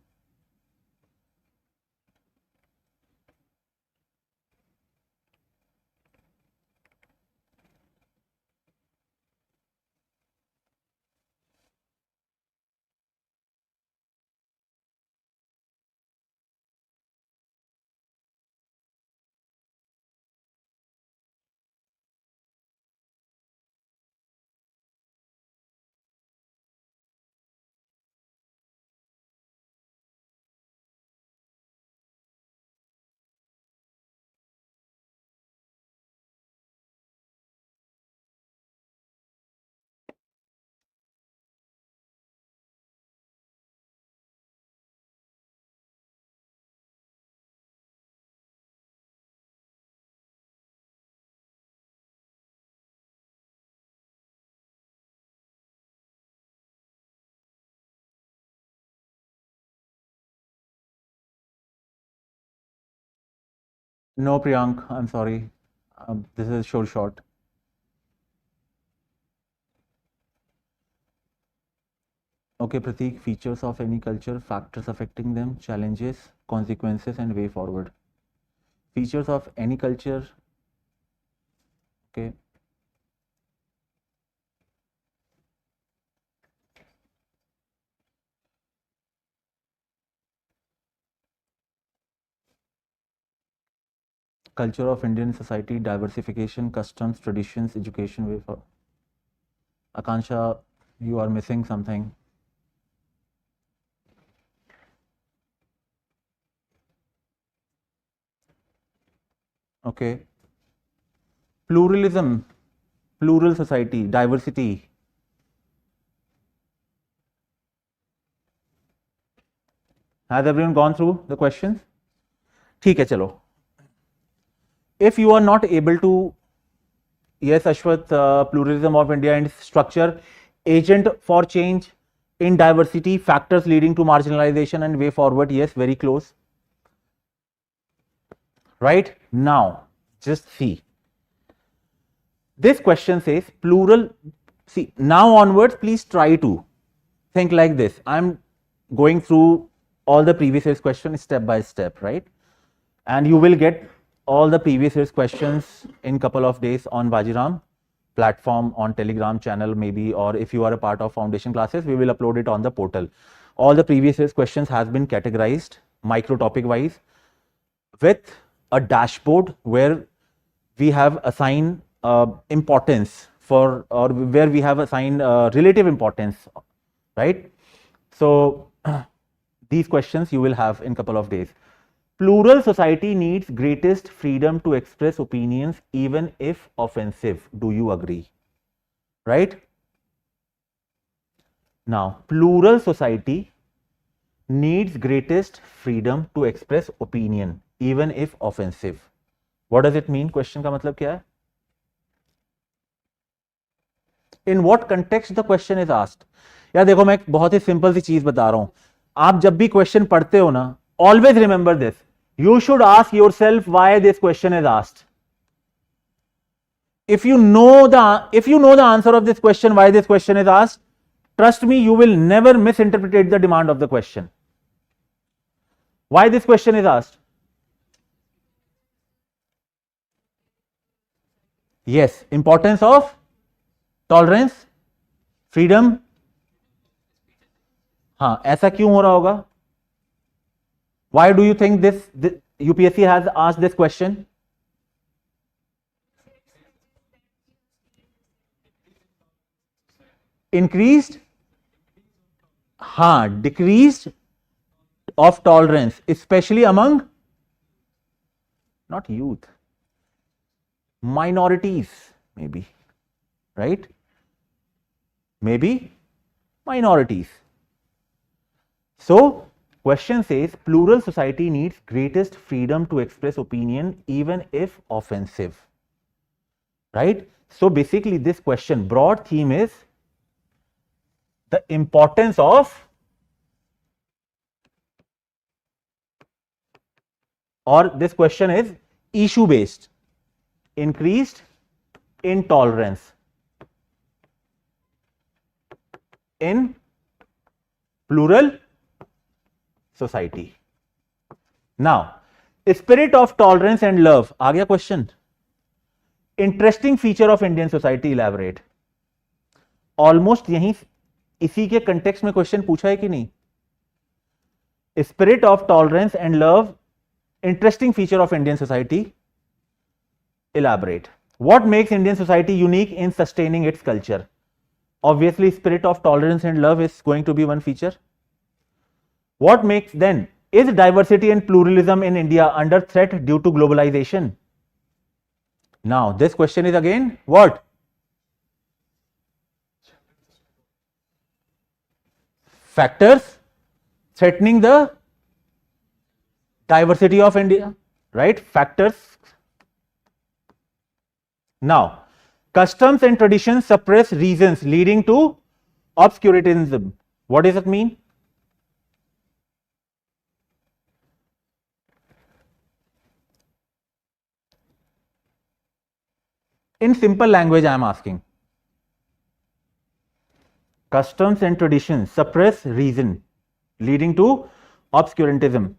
No, Priyank, I'm sorry. This is Sure Shot. Okay, Prateek, features of any culture, factors affecting them, challenges, consequences, and way forward. Features of any culture. Okay. Culture of Indian society, diversification, customs, traditions, education, way forward. Akansha, you are missing something. Okay. Pluralism, plural society, diversity. Has everyone gone through the questions? ठीक है, चलो. If you are not able to, yes, Ashwath, pluralism of India and structure, agent for change in diversity, factors leading to marginalization and way forward, yes, very close. Right now, just see. This question says plural. See, now onwards, please try to think like this. I'm going through all the previous year's questions step by step, right? And you will get all the previous year's questions in couple of days on Vajiram platform, on Telegram channel maybe, or if you are a part of foundation classes, we will upload it on the portal. All the previous year's questions has been categorized micro topic wise with a dashboard where we have assigned importance for, or where we have assigned relative importance, right? So these questions you will have in couple of days. Plural society needs greatest freedom to express opinions even if offensive. Do you agree? Right? Now, plural society needs greatest freedom to express opinion even if offensive. What does it mean? Question का मतलब क्या है? In what context the question is asked? यार देखो, मैं एक बहुत ही simple सी चीज बता रहा हूं. आप जब भी क्वेश्चन पढ़ते हो ना, always remember this. You should ask yourself why this question is asked. If you know the answer of this question, why this question is asked, trust me, you will never misinterpret the demand of the question. Why this question is asked? Yes, importance of tolerance, freedom. हाँ, ऐसा क्यों हो रहा होगा? Why do you think this UPSC has asked this question? Increased, हाँ, decreased of tolerance, especially among not youth, minorities, maybe, right? Maybe minorities. So question says plural society needs greatest freedom to express opinion even if offensive, right? So basically this question, broad theme is the importance of, or this question is issue based, increased intolerance in plural society. Now, spirit of tolerance and love, आ गया question. Interesting feature of Indian society, elaborate. Almost यहीं इसी के context में question पूछा है कि नहीं? Spirit of tolerance and love, interesting feature of Indian society, elaborate. What makes Indian society unique in sustaining its culture? Obviously, spirit of tolerance and love is going to be one feature. What makes then, is diversity and pluralism in India under threat due to globalization? Now, this question is again what? Factors threatening the diversity of India, right? Factors. Now, customs and traditions suppress reasons leading to obscurantism. What does it mean? In simple language, I am asking. Customs and traditions suppress reason, leading to obscurantism.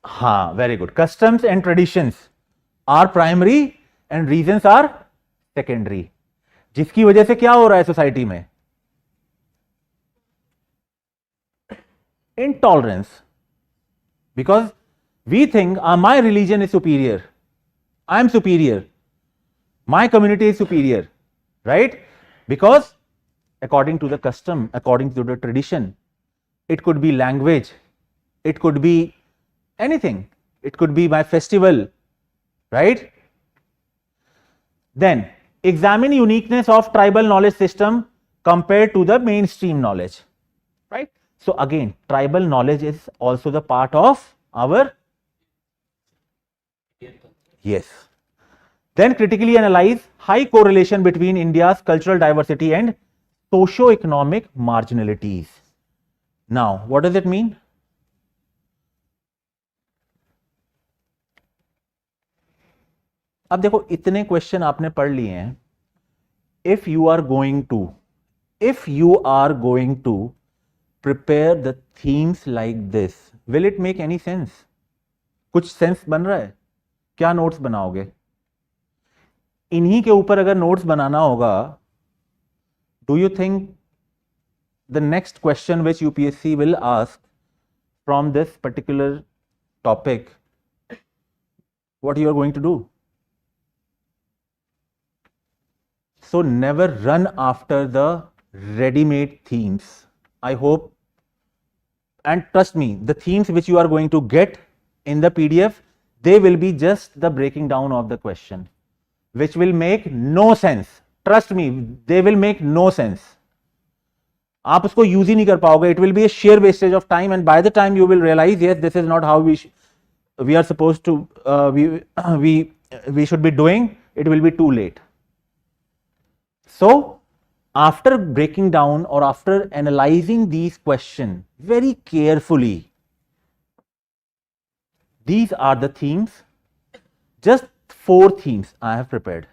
हाँ, very good. Customs and traditions are primary and reasons are secondary. जिसकी वजह से क्या हो रहा है society में? Intolerance. Because we think my religion is superior, I am superior, my community is superior, right? Because according to the custom, according to the tradition, it could be language, it could be anything, it could be my festival, right? Then examine uniqueness of tribal knowledge system compared to the mainstream knowledge, right? So again, tribal knowledge is also the part of our, yes. Then critically analyze high correlation between India's cultural diversity and socio-economic marginalities. Now, what does it mean? अब देखो, इतने question आपने पढ़ लिए हैं. If you are going to prepare the themes like this, will it make any sense? कुछ sense बन रहा है? क्या नोट्स बनाओगे? इन्हीं के ऊपर अगर नोट्स बनाना होगा, do you think the next question which UPSC will ask from this particular topic, what you are going to do? So never run after the ready-made themes. I hope, and trust me, the themes which you are going to get in the PDF, they will be just the breaking down of the question, which will make no sense. Trust me, they will make no sense. आप उसको use ही नहीं कर पाओगे. It will be a sheer wastage of time, and by the time you will realize, yes, this is not how we are supposed to we should be doing, it will be too late. So after breaking down or after analyzing these questions very carefully, these are the themes, just 4 themes I have prepared.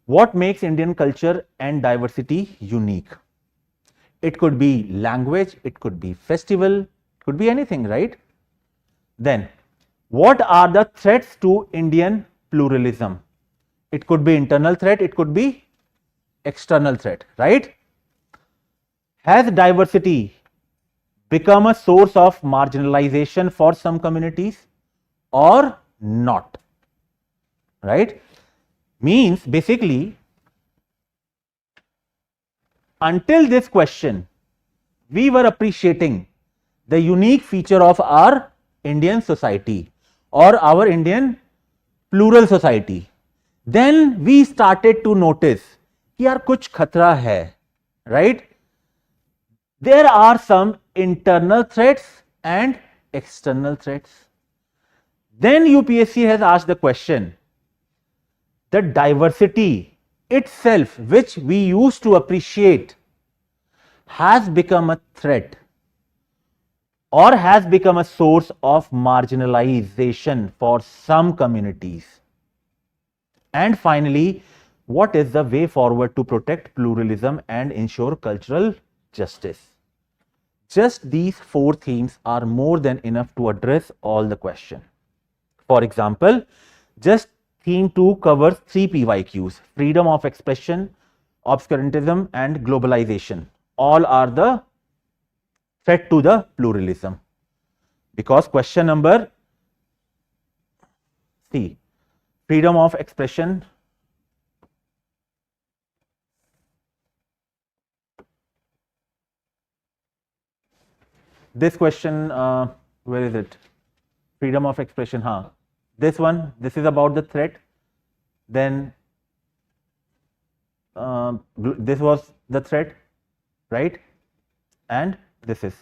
What makes Indian culture and diversity unique? It could be language, it could be festival, it could be anything, right? Then, what are the threats to Indian pluralism? It could be internal threat, it could be external threat, right? Has diversity become a source of marginalization for some communities or not? Right? Means basically, until this question, we were appreciating the unique feature of our Indian society or our Indian plural society. Then we started to notice, यार कुछ खतरा है, right? There are some internal threats and external threats. Then UPSC has asked the question, the diversity itself, which we used to appreciate, has become a threat or has become a source of marginalization for some communities. And finally, what is the way forward to protect pluralism and ensure cultural justice? Just these 4 themes are more than enough to address all the question. For example, just theme 2 covers 3 PYQs: freedom of expression, obscurantism, and globalization. All are the threat to the pluralism. Because question number C, freedom of expression, this question, where is it? Freedom of expression, this one, this is about the threat. Then this was the threat, right? And this is,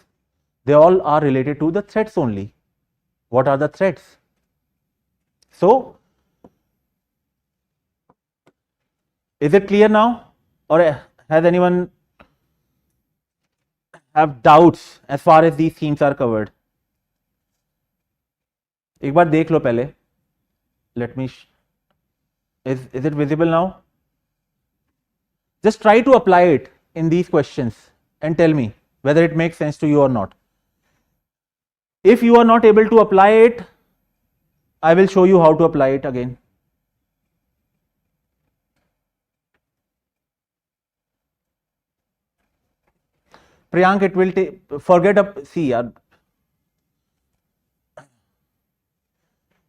they all are related to the threats only. What are the threats? So, is it clear now, or has anyone have doubts as far as these themes are covered? एक बार देख लो पहले. Let me, is it visible now? Just try to apply it in these questions and tell me whether it makes sense to you or not. If you are not able to apply it, I will show you how to apply it again. Priyank, it will take, forget up, see,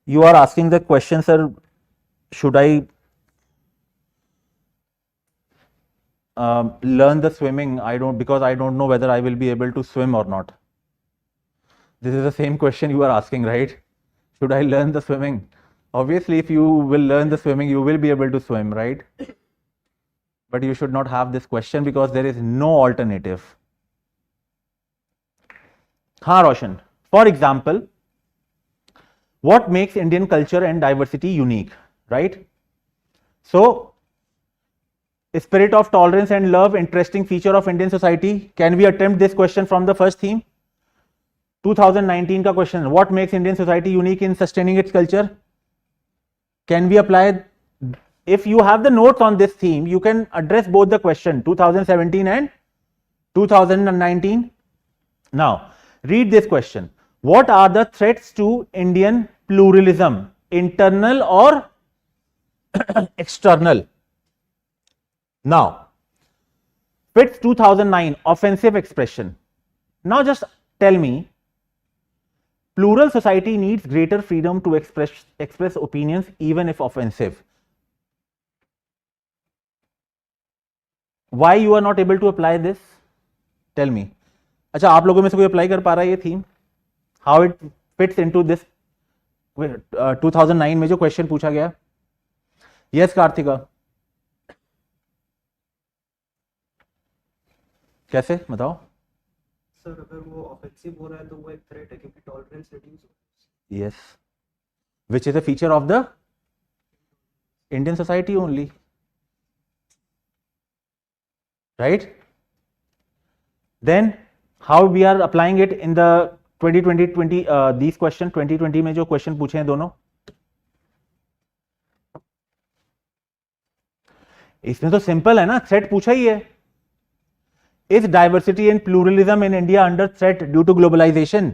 you are asking the question, sir, should I learn the swimming? Because I don't know whether I will be able to swim or not. This is the same question you are asking, right? Should I learn the swimming? Obviously, if you will learn the swimming, you will be able to swim, right? But you should not have this question because there is no alternative. Roshan, for example, what makes Indian culture and diversity unique, right? So, spirit of tolerance and love, interesting feature of Indian society. Can we attempt this question from the first theme? 2019 ka question, what makes Indian society unique in sustaining its culture? Can we apply? If you have the notes on this theme, you can address both the question 2017 and 2019. Now, read this question. What are the threats to Indian pluralism? Internal or external? Now, Fitz 2009 offensive expression. Now, just tell me, plural society needs greater freedom to express opinions even if offensive. Why you are not able to apply this? Tell me. अच्छा, आप लोगों में से कोई apply कर पा रहा है ये theme? How it fits into this 2009 में जो क्वेश्चन पूछा गया? Yes, कार्तिका. कैसे बताओ? सर अगर वो ऑफेंसिव हो रहा है तो वो एक थ्रेट है क्योंकि टॉलरेंस रिड्यूस हो रहा है. Yes. Which is a feature of the Indian society only. Right? Then how we are applying it in the 2020 these question 2020 में जो क्वेश्चन पूछे हैं दोनों, इसमें तो सिंपल है ना, थ्रेट पूछा ही है. Is diversity and pluralism in India under threat due to globalization?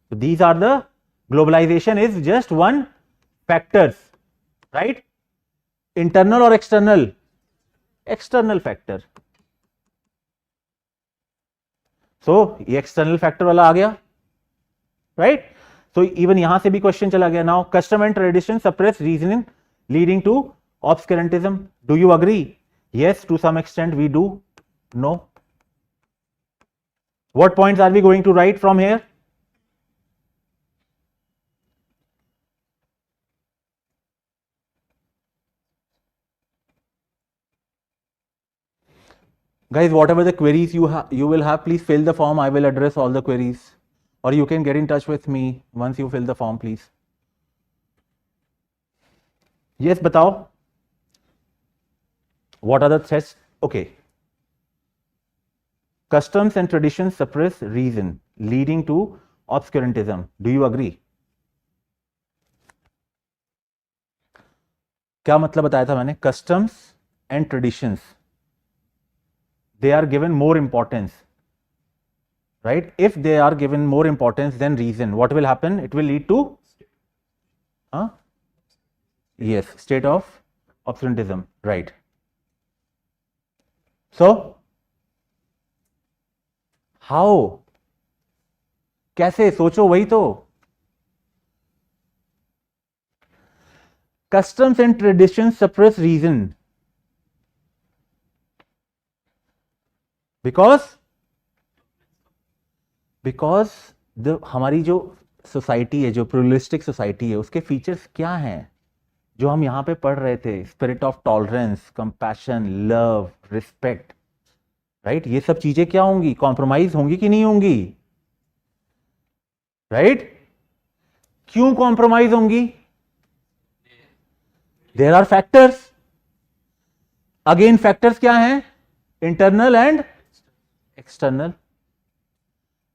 So these are the globalization is just one factors, right? Internal or external? External factor. So ये external factor वाला आ गया, right? So even यहाँ से भी question चला गया. Now custom and tradition suppress reasoning leading to obscurantism. Do you agree? Yes, to some extent we do. No. What points are we going to write from here? Guys, whatever the queries you will have, please fill the form. I will address all the queries, or you can get in touch with me once you fill the form, please. Yes, बताओ. What are the threats? Okay. Customs and traditions suppress reason, leading to obscurantism. Do you agree? क्या मतलब बताया था मैंने? Customs and traditions, they are given more importance, right? If they are given more importance than reason, what will happen? It will lead to yes, state of obscurantism, right? So how? कैसे? सोचो, वही तो. Customs and traditions suppress reason because हमारी जो society है, जो pluralistic society है, उसके फीचर्स क्या हैं जो हम यहां पे पढ़ रहे थे? Spirit of tolerance, compassion, love, respect, right? ये सब चीजें क्या होंगी? कॉम्प्रोमाइज होंगी कि नहीं होंगी? राइट? क्यों कॉम्प्रोमाइज होंगी? There are factors. Again factors क्या हैं? Internal and external,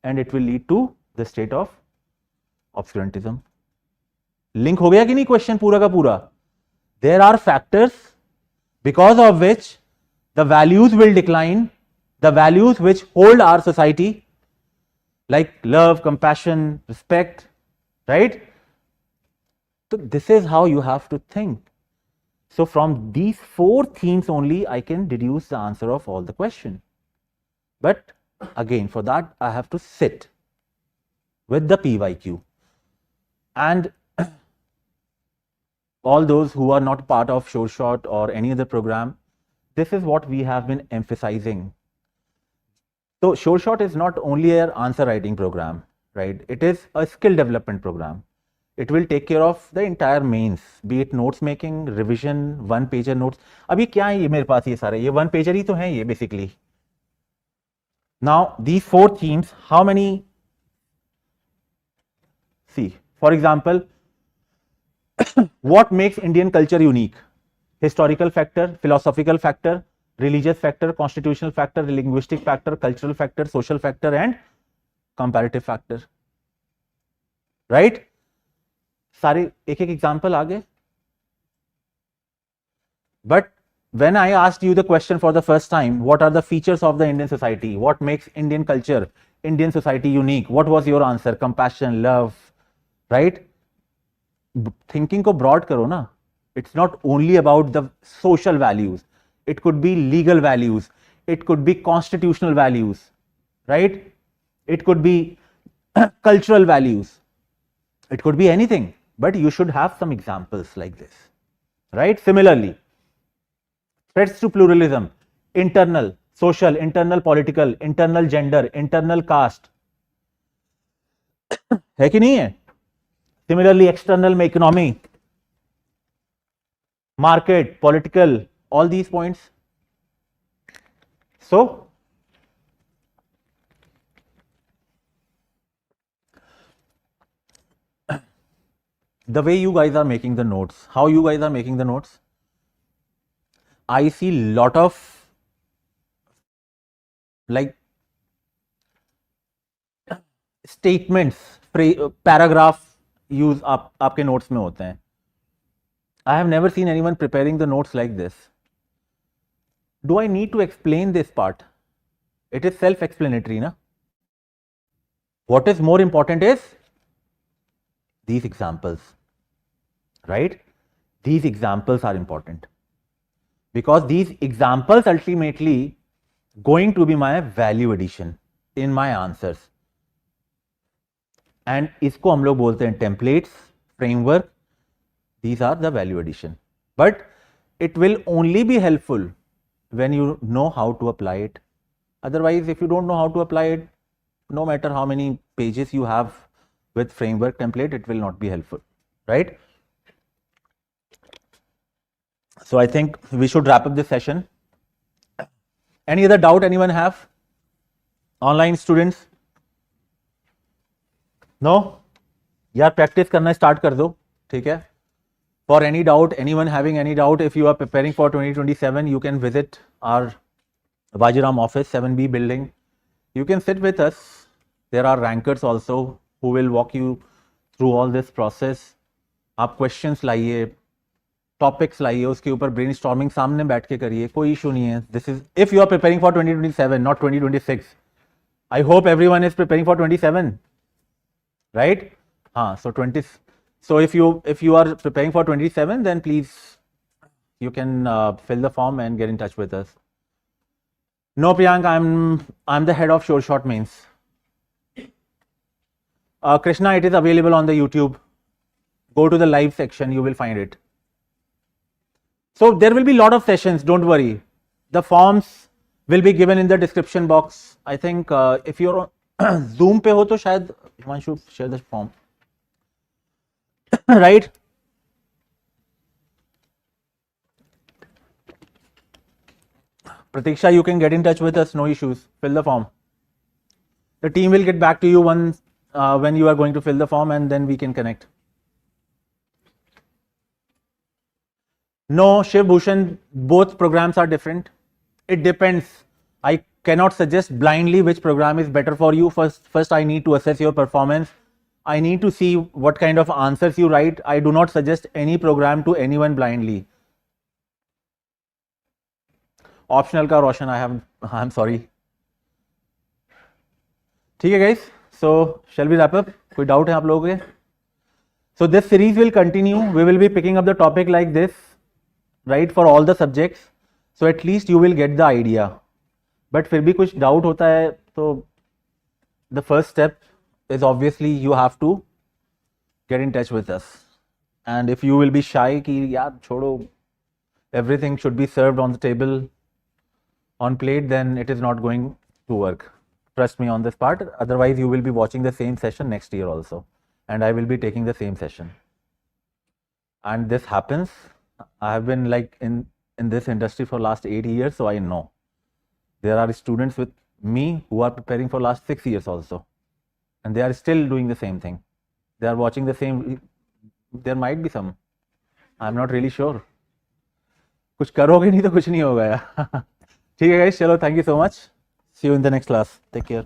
and it will lead to the state of obscurantism. Link हो गया कि नहीं क्वेश्चन पूरा का पूरा? There are factors because of which the values will decline, the values which hold our society, like love, compassion, respect, right? So this is how you have to think. So from these 4 themes only I can deduce the answer of all the question. But again, for that I have to sit with the PYQ, and all those who are not part of Sure Shot or any other program, this is what we have been emphasizing. So Sure Shot is not only an answer writing program, right? It is a skill development program. It will take care of the entire mains, be it notes making, revision, one pager notes. अभी क्या है ये मेरे पास? ये सारे ये one pager ही तो हैं ये basically. Now these 4 themes, how many? See, for example, what makes Indian culture unique? Historical factor, philosophical factor, religious factor, constitutional factor, linguistic factor, cultural factor, social factor, and comparative factor. Right? सारे एक एक example आ गए. But when I asked you the question for the first time, what are the features of the Indian society? What makes Indian culture, Indian society unique? What was your answer? Compassion, love, right? Thinking ko broad karo na. It's not only about the social values. It could be legal values. It could be constitutional values, right? It could be cultural values. It could be anything, but you should have some examples like this, right? Similarly, threats to pluralism, internal, social, internal political, internal gender, internal caste. है कि नहीं है? Similarly, external में economy, market, political, all these points. So, the way you guys are making the notes, how you guys are making the notes, I see lot of like statements, paragraph use आपके notes में होते हैं. I have never seen anyone preparing the notes like this. Do I need to explain this part? It is self-explanatory, na? What is more important is these examples, right? These examples are important because these examples ultimately going to be my value addition in my answers. And इसको हम लोग बोलते हैं templates, framework. These are the value addition. But it will only be helpful when you know how to apply it. Otherwise, if you don't know how to apply it, no matter how many pages you have with framework template, it will not be helpful, right? So I think we should wrap up this session. Any other doubt anyone have? Online students? No? यार practice करना start कर दो, ठीक है? For any doubt, anyone having any doubt, if you are preparing for 2027, you can visit our Vajiram office, 7B building. You can sit with us. There are rankers also who will walk you through all this process. आप questions लाइए, topics लाइए, उसके ऊपर brainstorming सामने बैठ के करिए, कोई issue नहीं है. This is if you are preparing for 2027, not 2026. I hope everyone is preparing for 27, right? So 20. So if you are preparing for 27, then please you can fill the form and get in touch with us. No, Priyank, I'm the head of Sure Shot Mains. Krishna, it is available on the YouTube. Go to the live section, you will find it. So there will be a lot of sessions, don't worry. The forms will be given in the description box. I think if you're on Zoom pe ho to shayad one should share the form. Right? Pratiksha, you can get in touch with us, no issues. Fill the form. The team will get back to you once when you are going to fill the form, and then we can connect. No, Shiv Bhushan, both programs are different. It depends. I cannot suggest blindly which program is better for you. First I need to assess your performance. I need to see what kind of answers you write. I do not suggest any program to anyone blindly. Optional का Roshan, I'm sorry. ठीक है guys. So shall we wrap up? कोई doubt है आप लोगों के? So this series will continue. We will be picking up the topic like this, right, for all the subjects. So at least you will get the idea. But फिर भी कुछ doubt होता है तो the first step is obviously you have to get in touch with us. And if you will be shy कि यार छोड़ो, everything should be served on the table, on plate, then it is not going to work. Trust me on this part. Otherwise, you will be watching the same session next year also, and I will be taking the same session. And this happens. I have been like in this industry for last 8 years, so I know there are students with me who are preparing for last 6 years also, and they are still doing the same thing. They are watching the same. There might be some. I'm not really sure. कुछ करोगे नहीं तो कुछ नहीं होगा यार. ठीक है guys, चलो, thank you so much. See you in the next class. Take care.